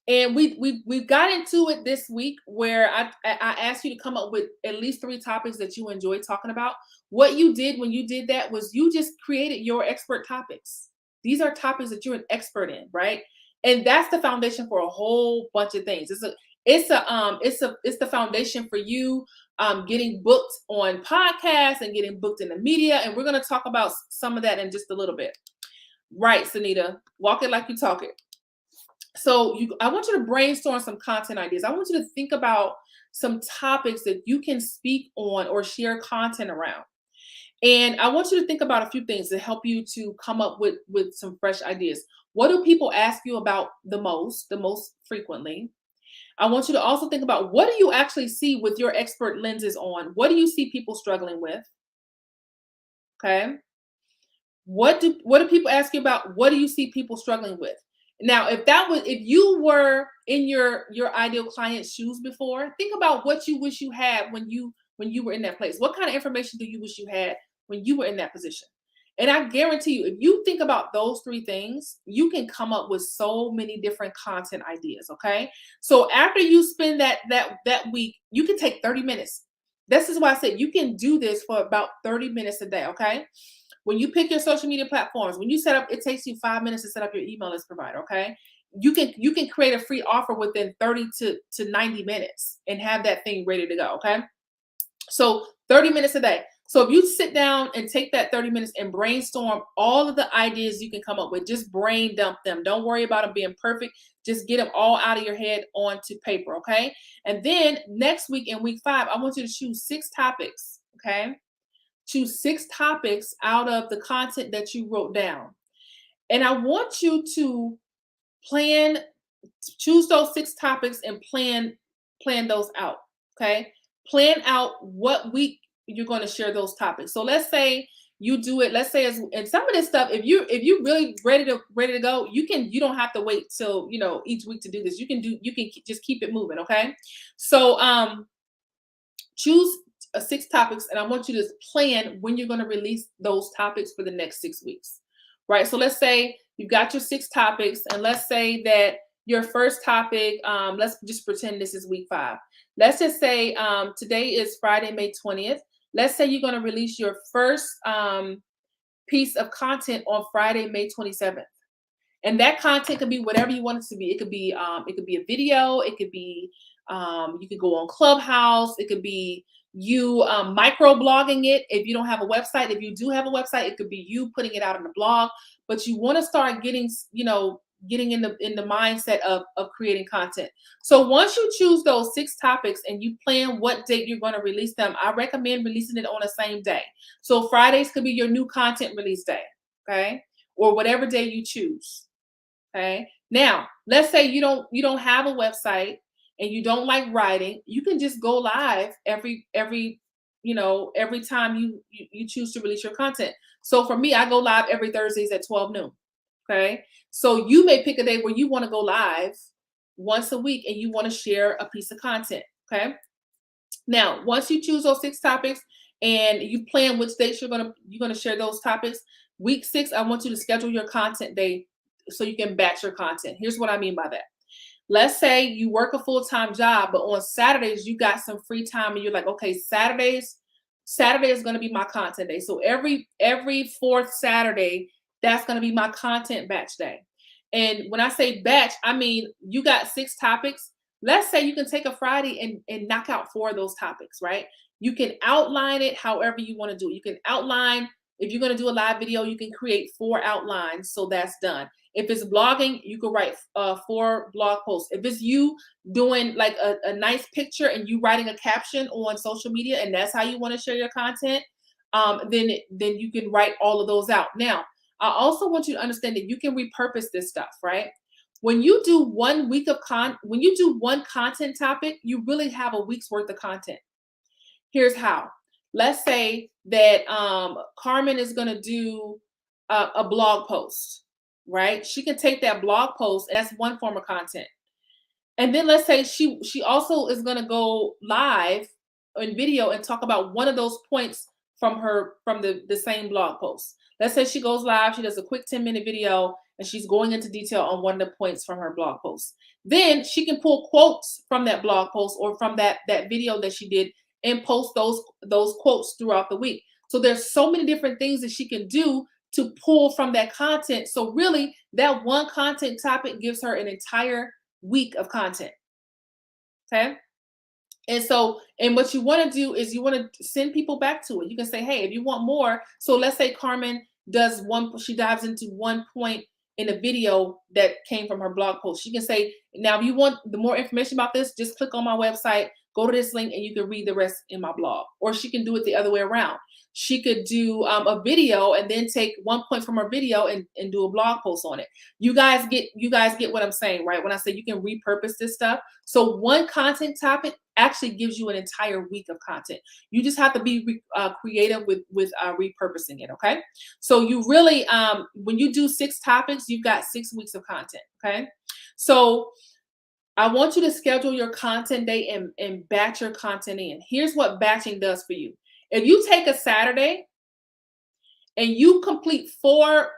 And we got into it this week where I asked you to come up with at least 3 topics that you enjoy talking about. What you did when you did that was you just created your expert topics. These are topics that you're an expert in, right? And that's the foundation for a whole bunch of things. It's the foundation for you getting booked on podcasts and getting booked in the media. And we're going to talk about some of that in just a little bit. Right, Sunita, walk it like you talk it. So I want you to brainstorm some content ideas. I want you to think about some topics that you can speak on or share content around. And I want you to think about a few things to help you to come up with some fresh ideas. What do people ask you about the most frequently? I want you to also think about, what do you actually see with your expert lenses on? What do you see people struggling with? Okay. What do people ask you about? What do you see people struggling with? Now, if you were in your ideal client's shoes before, think about what you wish you had when you were in that place. What kind of information do you wish you had when you were in that position? And I guarantee you, if you think about those 3 things, you can come up with so many different content ideas, okay? So after you spend that week, you can take 30 minutes. This is why I said you can do this for about 30 minutes a day, okay? When you pick your social media platforms, when you set up, it takes you 5 minutes to set up your email list provider, okay? You can create a free offer within 30 to 90 minutes and have that thing ready to go, okay? So 30 minutes a day. So if you sit down and take that 30 minutes and brainstorm all of the ideas you can come up with, just brain dump them. Don't worry about them being perfect. Just get them all out of your head onto paper, okay? And then next week in week 5, I want you to choose 6 topics, okay? Choose 6 topics out of the content that you wrote down. And I want you to choose those 6 topics and plan those out, okay? Plan out what week you're going to share those topics. So let's say you do it, let's say, and some of this stuff, if you really ready to go, you don't have to wait till, each week to do this. You can just keep it moving, okay? So choose 6 topics, and I want you to plan when you're going to release those topics for the next 6 weeks, right? So let's say you've got your 6 topics, and let's say that your first topic, let's just pretend this is week 5. Let's just say today is Friday, May 20th. Let's say you're going to release your first piece of content on Friday, May 27th. And that content could be whatever you want it to be. It could be a video. It could be you could go on Clubhouse. It could be you micro-blogging it if you don't have a website. If you do have a website, it could be you putting it out on the blog. But you want to start getting in the mindset of creating content. So once you choose those 6 topics and you plan what date you're going to release them, I recommend releasing it on the same day. So Fridays could be your new content release day, okay? Or whatever day you choose, okay? Now, let's say you don't have a website and you don't like writing. You can just go live every time you choose to release your content. So for me, I go live every Thursdays at 12 noon. Okay. So you may pick a day where you want to go live once a week and you want to share a piece of content. Okay. Now, once you choose those 6 topics and you plan which dates you're gonna share those topics, week 6, I want you to schedule your content day so you can batch your content. Here's what I mean by that. Let's say you work a full-time job, but on Saturdays you got some free time and you're like, okay, Saturday is going to be my content day. So every fourth Saturday, that's going to be my content batch day. And when I say batch, I mean you got 6 topics. Let's say you can take a Friday and knock out 4 of those topics, right? You can outline it however you want to do it. You can outline, if you're going to do a live video, you can create 4 outlines. So that's done. If it's blogging, you can write 4 blog posts. If it's you doing like a nice picture and you writing a caption on social media and that's how you want to share your content, then you can write all of those out. Now, I also want you to understand that you can repurpose this stuff, right? When you do 1 week of when you do one content topic, you really have a week's worth of content. Here's how. Let's say that Carmen is going to do a blog post, right? She can take that blog post, and that's one form of content. And then let's say she also is going to go live in video and talk about one of those points from the same blog post. Let's say she goes live, she does a quick 10-minute video, and she's going into detail on one of the points from her blog post. Then she can pull quotes from that blog post or from that video that she did and post those quotes throughout the week. So there's so many different things that she can do to pull from that content. So really, that one content topic gives her an entire week of content. Okay. And what you want to do is you want to send people back to it. You can say, hey, if you want more. So let's say Carmen she dives into one point in a video that came from her blog post. She can say, now, if you want the more information about this, just click on my website, go to this link, and you can read the rest in my blog. Or she can do it the other way around. She could do a video and then take one point from her video and do a blog post on it. You guys get what I'm saying, right? When I say you can repurpose this stuff. So one content topic actually gives you an entire week of content. You just have to be creative with repurposing it, okay? So you really, when you do 6 topics, you've got 6 weeks of content, okay? So I want you to schedule your content day and batch your content in. Here's what batching does for you. If you take a Saturday and you complete 4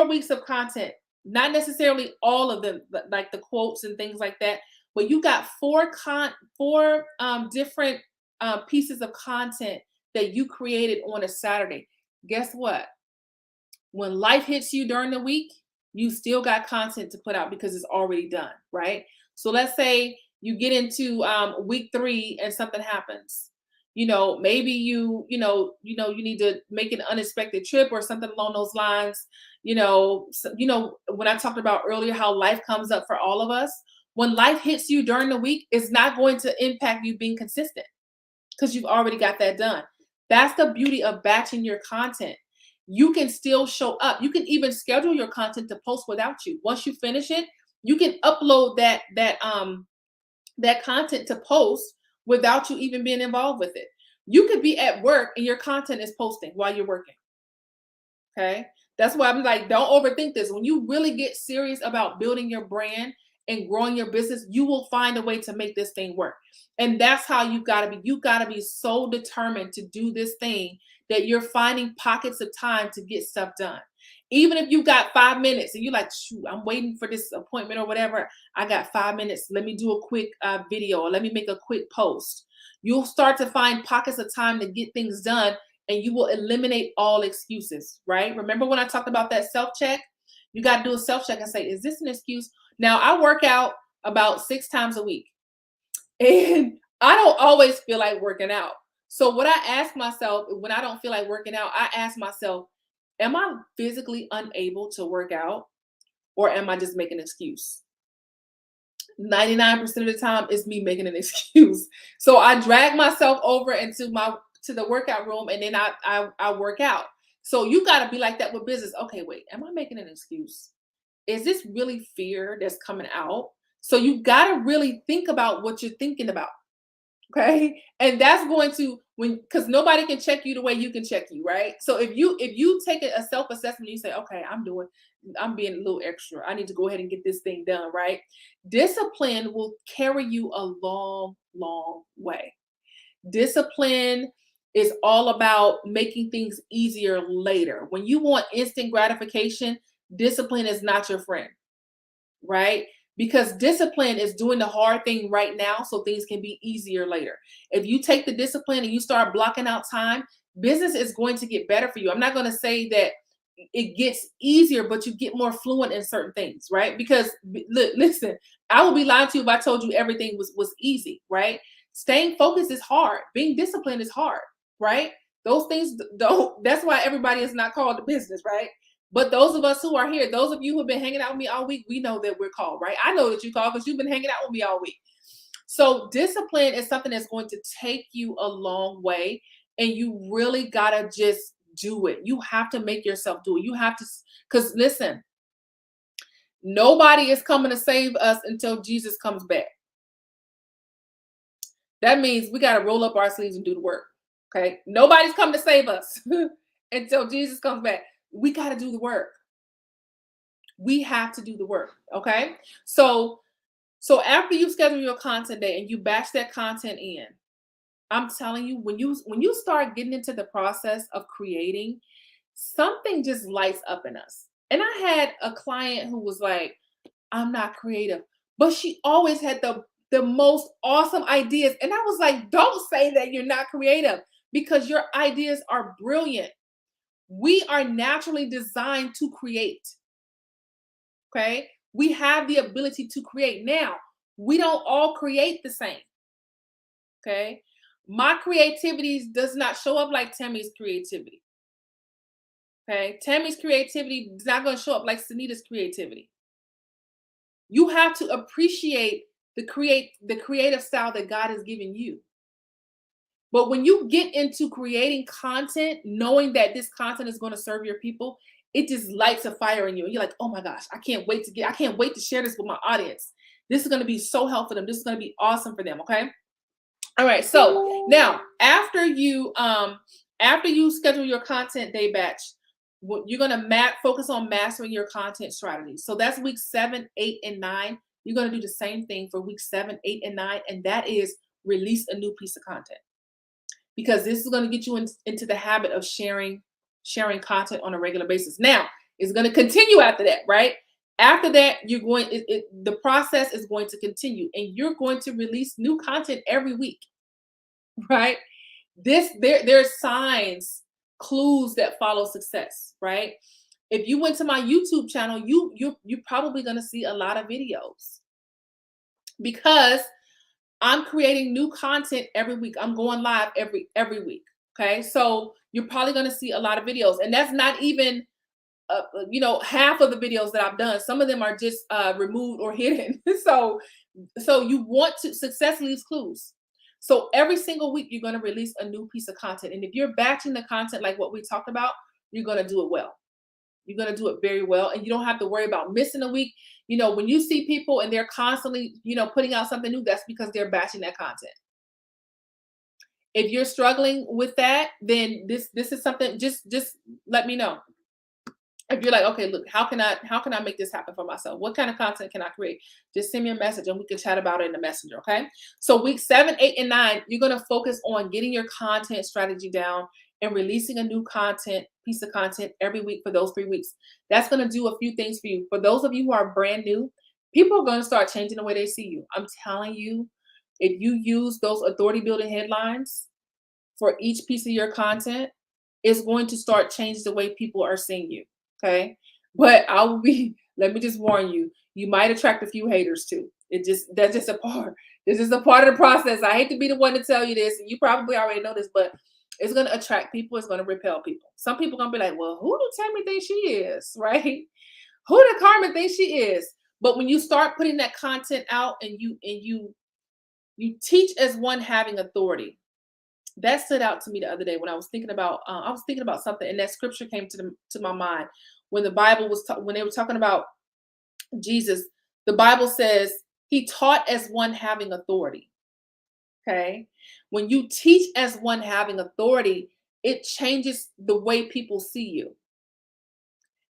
weeks of content, not necessarily all of them, like the quotes and things like that, but you got 4 different pieces of content that you created on a Saturday. Guess what? When life hits you during the week, you still got content to put out because it's already done, right? So let's say you get into week 3 and something happens. Maybe you need to make an unexpected trip or something along those lines. When I talked about earlier how life comes up for all of us, when life hits you during the week, it's not going to impact you being consistent because you've already got that done. That's the beauty of batching your content. You can still show up. You can even schedule your content to post without you. Once you finish it, you can upload that content to post without you even being involved with it. You could be at work and your content is posting while you're working. Okay. That's why I'm like, don't overthink this. When you really get serious about building your brand and growing your business, you will find a way to make this thing work. And that's how you gotta be. You gotta be so determined to do this thing that you're finding pockets of time to get stuff done. Even if you got 5 minutes and you're like, shoot, I'm waiting for this appointment or whatever. I got 5 minutes. Let me do a quick video or let me make a quick post. You'll start to find pockets of time to get things done and you will eliminate all excuses, right? Remember when I talked about that self-check? You got to do a self-check and say, is this an excuse? Now, I work out about 6 times a week and I don't always feel like working out. So what I ask myself when I don't feel like working out, I ask myself, am I physically unable to work out or am I just making an excuse? 99% of the time is me making an excuse. So I drag myself over into the workout room and then I work out. So you got to be like that with business. Okay, wait, am I making an excuse? Is this really fear that's coming out? So you got to really think about what you're thinking about. Okay. And that's going to because nobody can check you the way you can check you, right? So if you take a self-assessment, you say, okay, I'm being a little extra. I need to go ahead and get this thing done, right? Discipline will carry you a long, long way. Discipline is all about making things easier later. When you want instant gratification, discipline is not your friend, right? because discipline is doing the hard thing right now so things can be easier later. If you take the discipline and you start blocking out time, business is going to get better for you. I'm not going to say that it gets easier, but you get more fluent in certain things, right? Because listen, I would be lying to you if I told you everything was easy, right? Staying focused is hard. Being disciplined is hard, right? Those things don't. That's why everybody is not called to business, right? But those of us who are here, those of you who have been hanging out with me all week, we know that we're called, right? I know that you called because you've been hanging out with me all week. So discipline is something that's going to take you a long way, and you really gotta just do it. You have to make yourself do it. You have to, because listen, nobody is coming to save us until Jesus comes back. That means we got to roll up our sleeves and do the work. Okay. Nobody's coming to save us until Jesus comes back. We got to do the work. We have to do the work. Okay. So after you schedule your content day and you batch that content in, I'm telling you, when you start getting into the process of creating, something just lights up in us. And I had a client who was like, I'm not creative, but she always had the most awesome ideas. And I was like, don't say that you're not creative, because your ideas are brilliant. We are naturally designed to create. Okay? We have the ability to create. Now, we don't all create the same. Okay? My creativity does not show up like Tammy's creativity. Okay? Tammy's creativity is not going to show up like Sunita's creativity. You have to appreciate the creative style that God has given you. But when you get into creating content, knowing that this content is going to serve your people, it just lights a fire in you. And you're like, oh my gosh, I can't wait to share this with my audience. This is going to be so helpful for them. This is going to be awesome for them. Okay. All right. So now after you schedule your content day batch, you're going to focus on mastering your content strategy. So that's week 7, 8, and 9. You're going to do the same thing for week 7, 8, and 9. And that is release a new piece of content, because this is going to get you into the habit of sharing content on a regular basis. Now, it's going to continue after that, right? After that, the process is going to continue, and you're going to release new content every week, right? There's signs, clues that follow success, right? If you went to my YouTube channel, you're probably going to see a lot of videos, because I'm creating new content every week. I'm going live every week. Okay, so you're probably going to see a lot of videos, and that's not even half of the videos that I've done. Some of them are just removed or hidden. so you want to success leaves clues. So every single week you're going to release a new piece of content, and if you're batching the content like what we talked about, you're going to do it well. You're going to do it very well, and you don't have to worry about missing a week. When you see people and they're constantly, putting out something new, that's because they're batching that content. If you're struggling with that, then this is something, just let me know. If you're like, okay, look, how can I make this happen for myself? What kind of content can I create? Just send me a message and we can chat about it in the messenger. Okay. So week 7, 8, and 9, you're going to focus on getting your content strategy down and releasing a new piece of content every week for those 3 weeks. That's going to do a few things for you. For those of you who are brand new, people are going to start changing the way they see you. I'm telling you, if you use those authority building headlines for each piece of your content, it's going to start changing the way people are seeing you. Okay. But let me just warn you, you might attract a few haters too. That's just a part. This is a part of the process. I hate to be the one to tell you this, and you probably already know this, but it's going to attract people. It's going to repel people. Some people are going to be like, well, who do Tammy think she is? Right? Who do Carmen think she is? But when you start putting that content out and you teach as one having authority, that stood out to me the other day when I was thinking about something, and that scripture came to my mind when the Bible when they were talking about Jesus. The Bible says he taught as one having authority. Okay, when you teach as one having authority, it changes the way people see you,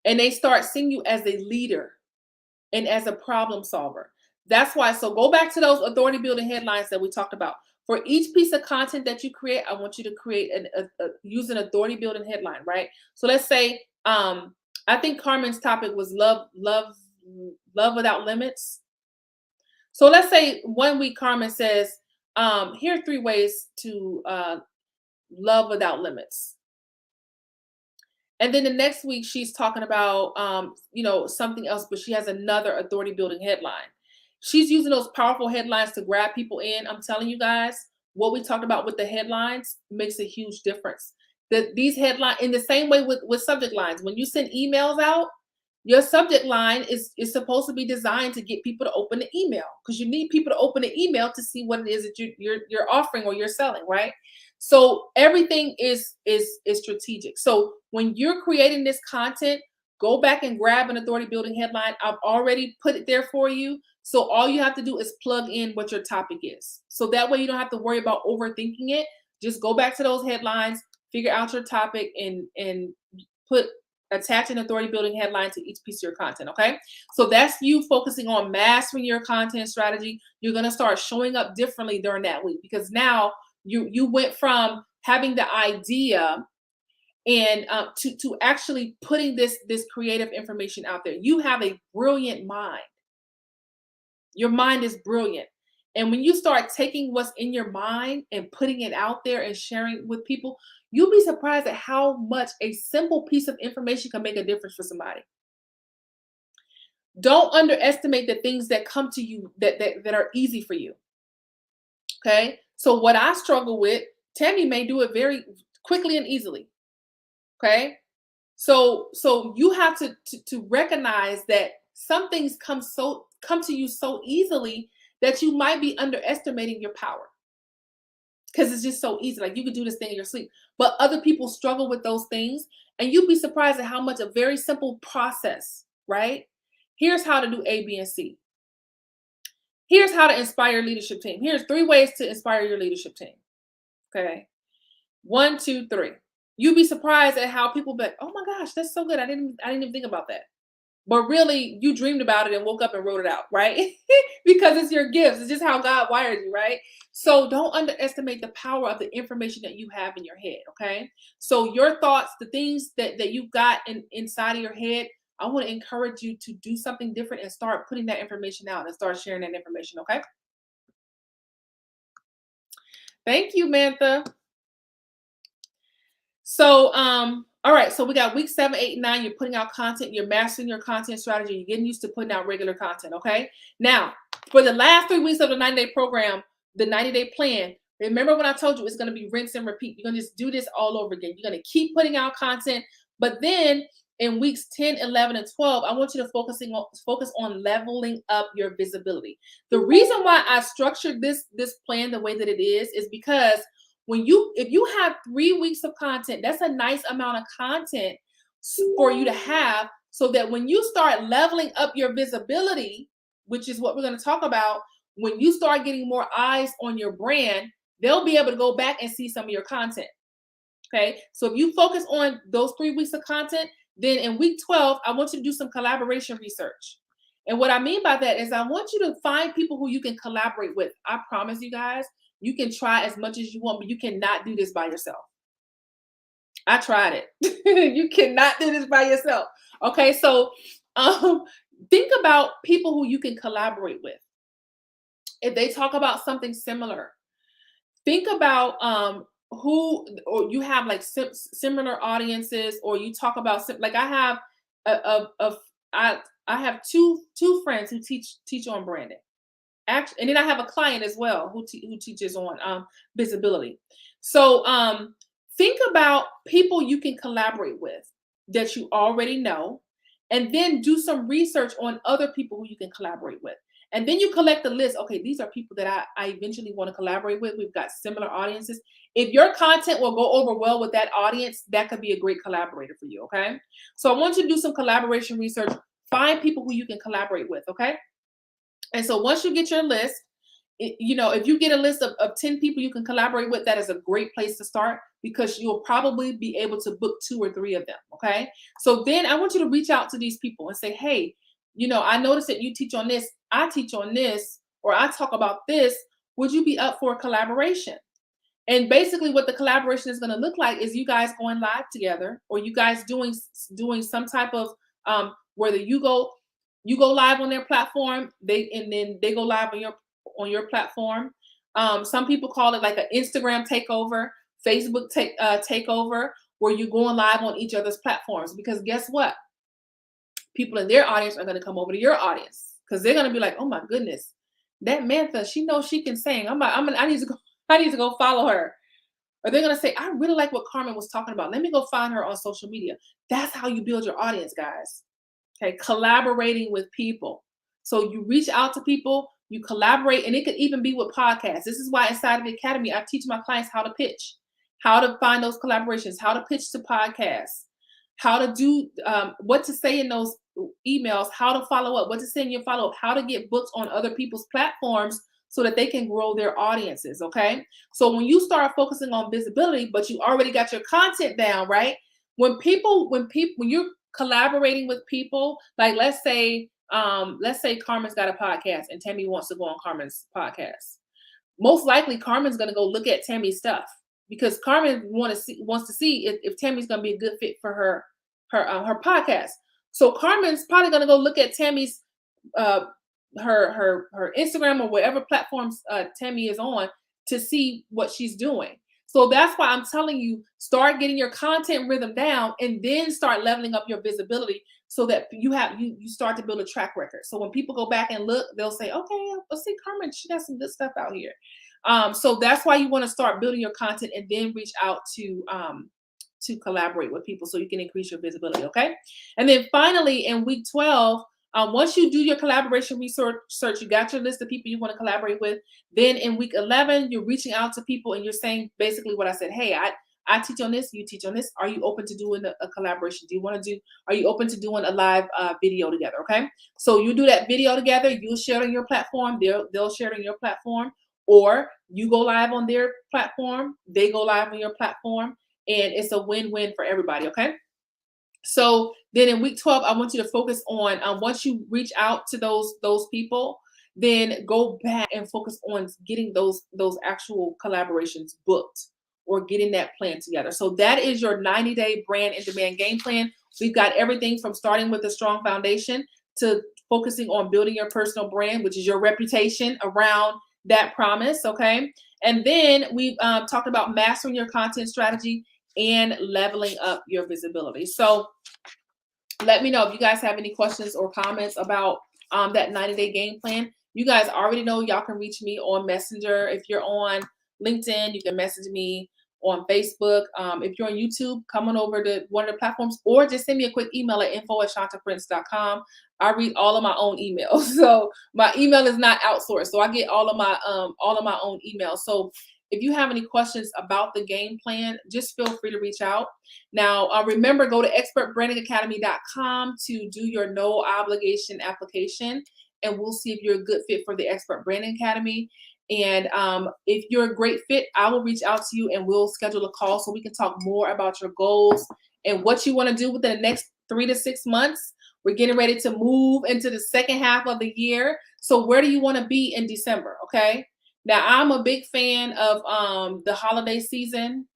and they start seeing you as a leader and as a problem solver. That's why. So go back to those authority building headlines that we talked about. For each piece of content that you create, I want you to create use an authority building headline, right? So let's say, I think Carmen's topic was love without limits. So let's say one week Carmen says, here are 3 ways to love without limits. And then the next week she's talking about something else, but she has another authority building headline. She's using those powerful headlines to grab people in. I'm telling you guys, what we talked about with the headlines makes a huge difference. That these headlines, in the same way with subject lines, when you send emails out, your subject line is supposed to be designed to get people to open the email, because you need people to open the email to see what it is that you're offering or you're selling, right? So everything is strategic. So when you're creating this content, go back and grab an authority building headline. I've already put it there for you. So all you have to do is plug in what your topic is. So that way you don't have to worry about overthinking it. Just go back to those headlines, figure out your topic, and put attach an authority building headline to each piece of your content. Okay, so that's you focusing on mastering your content strategy. You're going to start showing up differently during that week, because now you went from having the idea and to actually putting this creative information out there. You have a brilliant mind. Your mind is brilliant. And when you start taking what's in your mind and putting it out there and sharing with people, you'll be surprised at how much a simple piece of information can make a difference for somebody. Don't underestimate the things that come to you that are easy for you. Okay? So what I struggle with, Tammy may do it very quickly and easily. Okay? So you have to recognize that some things come to you so easily that you might be underestimating your power, because it's just so easy. Like, you could do this thing in your sleep, but other people struggle with those things, and you'd be surprised at how much a very simple process, right? Here's how to do A, B, and C. Here's how to inspire your leadership team. Here's 3 ways to inspire your leadership team. Okay. 1, 2, 3. You'd be surprised at how people be like, oh my gosh, that's so good. I didn't even think about that. But really, you dreamed about it and woke up and wrote it out, right? Because it's your gifts. It's just how God wired you, right? So don't underestimate the power of the information that you have in your head, okay? So your thoughts, the things that you've got inside of your head, I want to encourage you to do something different and start putting that information out and start sharing that information, okay? Thank you, Mantha. So, all right, so we got week 7, 8, 9. You're putting out content, you're mastering your content strategy, you're getting used to putting out regular content. Okay. Now, for the last 3 weeks of the 90-day program, the 90-day plan, remember when I told you it's going to be rinse and repeat. You're going to just do this all over again. You're going to keep putting out content, but then in weeks 10, 11, and 12, I want you to focus on leveling up your visibility. The reason why I structured this plan the way that it is because if you have 3 weeks of content, that's a nice amount of content for you to have, so that when you start leveling up your visibility, which is what we're going to talk about, when you start getting more eyes on your brand, they'll be able to go back and see some of your content. Okay. So if you focus on those 3 weeks of content, then in week 12, I want you to do some collaboration research. And what I mean by that is I want you to find people who you can collaborate with. I promise you guys, you can try as much as you want, but you cannot do this by yourself. I tried it. You cannot do this by yourself. Okay, so think about people who you can collaborate with. If they talk about something similar, think about who, or you have like similar audiences, or you talk about like I have I have two friends who teach on branding. Actually, and then I have a client as well who teaches on visibility. So think about people you can collaborate with that you already know, and then do some research on other people who you can collaborate with. And then you collect the list. Okay, these are people that I eventually want to collaborate with. We've got similar audiences. If your content will go over well with that audience, that could be a great collaborator for you, okay? So I want you to do some collaboration research. Find people who you can collaborate with, okay? And so once you get your list, if you get a list of 10 people you can collaborate with, that is a great place to start, because you'll probably be able to book 2 or 3 of them, okay? So then I want you to reach out to these people and say, hey, I noticed that you teach on this, I teach on this, or I talk about this. Would you be up for a collaboration? And basically what the collaboration is going to look like is you guys going live together, or you guys doing some type of whether you go You go live on their platform, and then they go live on your platform. Some people call it like an Instagram takeover, Facebook takeover, where you're going live on each other's platforms. Because guess what? People in their audience are going to come over to your audience because they're going to be like, "Oh my goodness, that Mantha, she knows she can sing. I need to go. I need to go follow her." Or they're going to say, "I really like what Carmen was talking about. Let me go find her on social media." That's how you build your audience, guys. Okay, collaborating with people. So you reach out to people, you collaborate, and it could even be with podcasts. This is why inside of the academy, I teach my clients how to pitch, how to find those collaborations, how to pitch to podcasts, how to do what to say in those emails, how to follow up, what to say in your follow up, how to get books on other people's platforms so that they can grow their audiences. Okay, so when you start focusing on visibility, but you already got your content down, right? When you're collaborating with people, like let's say Carmen's got a podcast and Tammy wants to go on Carmen's podcast. Most likely Carmen's going to go look at Tammy's stuff because Carmen wants to see if Tammy's going to be a good fit for her podcast. So Carmen's probably going to go look at Tammy's uh her Instagram or whatever platforms Tammy is on to see what she's doing. So that's why I'm telling you, start getting your content rhythm down and then start leveling up your visibility so that you start to build a track record. So when people go back and look, they'll say, okay, let's see Carmen, she got some good stuff out here. So that's why you want to start building your content and then reach out to collaborate with people so you can increase your visibility. Okay. And then finally in week 12, once you do your collaboration research, you got your list of people you want to collaborate with. Then in week 11, you're reaching out to people and you're saying basically what I said. Hey, I teach on this, you teach on this. Are you open to doing a collaboration? Are you open to doing a live video together? Okay. So you do that video together, you'll share it on your platform, they'll share it on your platform, or you go live on their platform, they go live on your platform, and it's a win-win for everybody. Okay. So then in week 12, I want you to focus on once you reach out to those people, then go back and focus on getting those actual collaborations booked or getting that plan together. So that is your 90-day brand in demand game plan. We've got everything from starting with a strong foundation to focusing on building your personal brand, which is your reputation around that promise. Okay. And then we've talked about mastering your content strategy and leveling up your visibility. So let me know if you guys have any questions or comments about that 90-day game plan. You guys already know y'all can reach me on Messenger. If you're on LinkedIn, you can message me on Facebook. If you're on YouTube, come on over to one of the platforms or just send me a quick email at info@shantaprince.com. I read all of my own emails. So my email is not outsourced. So I get all of my own emails. So if you have any questions about the game plan, just feel free to reach out. Now, remember, go to expertbrandingacademy.com to do your no obligation application, and we'll see if you're a good fit for the Expert Branding Academy. And if you're a great fit, I will reach out to you and we'll schedule a call so we can talk more about your goals and what you want to do within the next 3 to 6 months. We're getting ready to move into the second half of the year. So where do you want to be in December? Okay. Now, I'm a big fan of the holiday season.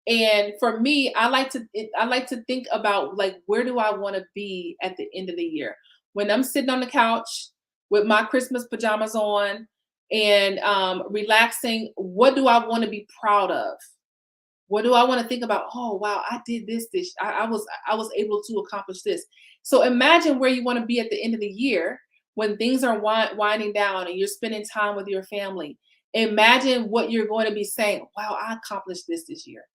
And for me, I like to think about, like, where do I want to be at the end of the year? When I'm sitting on the couch with my Christmas pajamas on and relaxing, what do I want to be proud of? What do I want to think about? Oh, wow, I did this. I was able to accomplish this. So imagine where you want to be at the end of the year when things are winding down and you're spending time with your family. Imagine what you're going to be saying. Wow, I accomplished this year.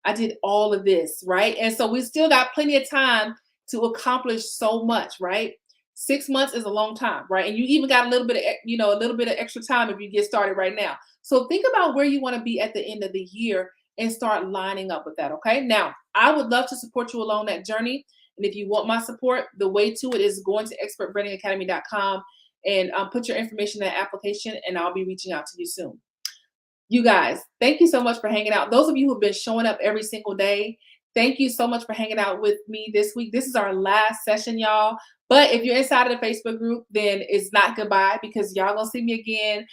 I did all of this, right? And so we still got plenty of time to accomplish so much, right? 6 months is a long time, right? And you even got a little bit of extra time if you get started right now. So think about where you want to be at the end of the year and start lining up with that, okay? Now, I would love to support you along that journey. And if you want my support, the way to it is going to expertbrandingacademy.com and put your information in that application, and I'll be reaching out to you soon. You guys, thank you so much for hanging out. Those of you who've been showing up every single day, thank you so much for hanging out with me this week. This is our last session, y'all. But if you're inside of the Facebook group, then it's not goodbye, because y'all gonna see me again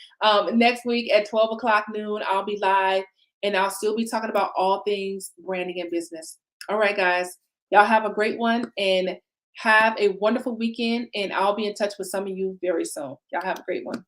next week at 12 o'clock noon. I'll be live and I'll still be talking about all things branding and business. All right, guys, y'all have a great one and Have a wonderful weekend, and I'll be in touch with some of you very soon. Y'all have a great one.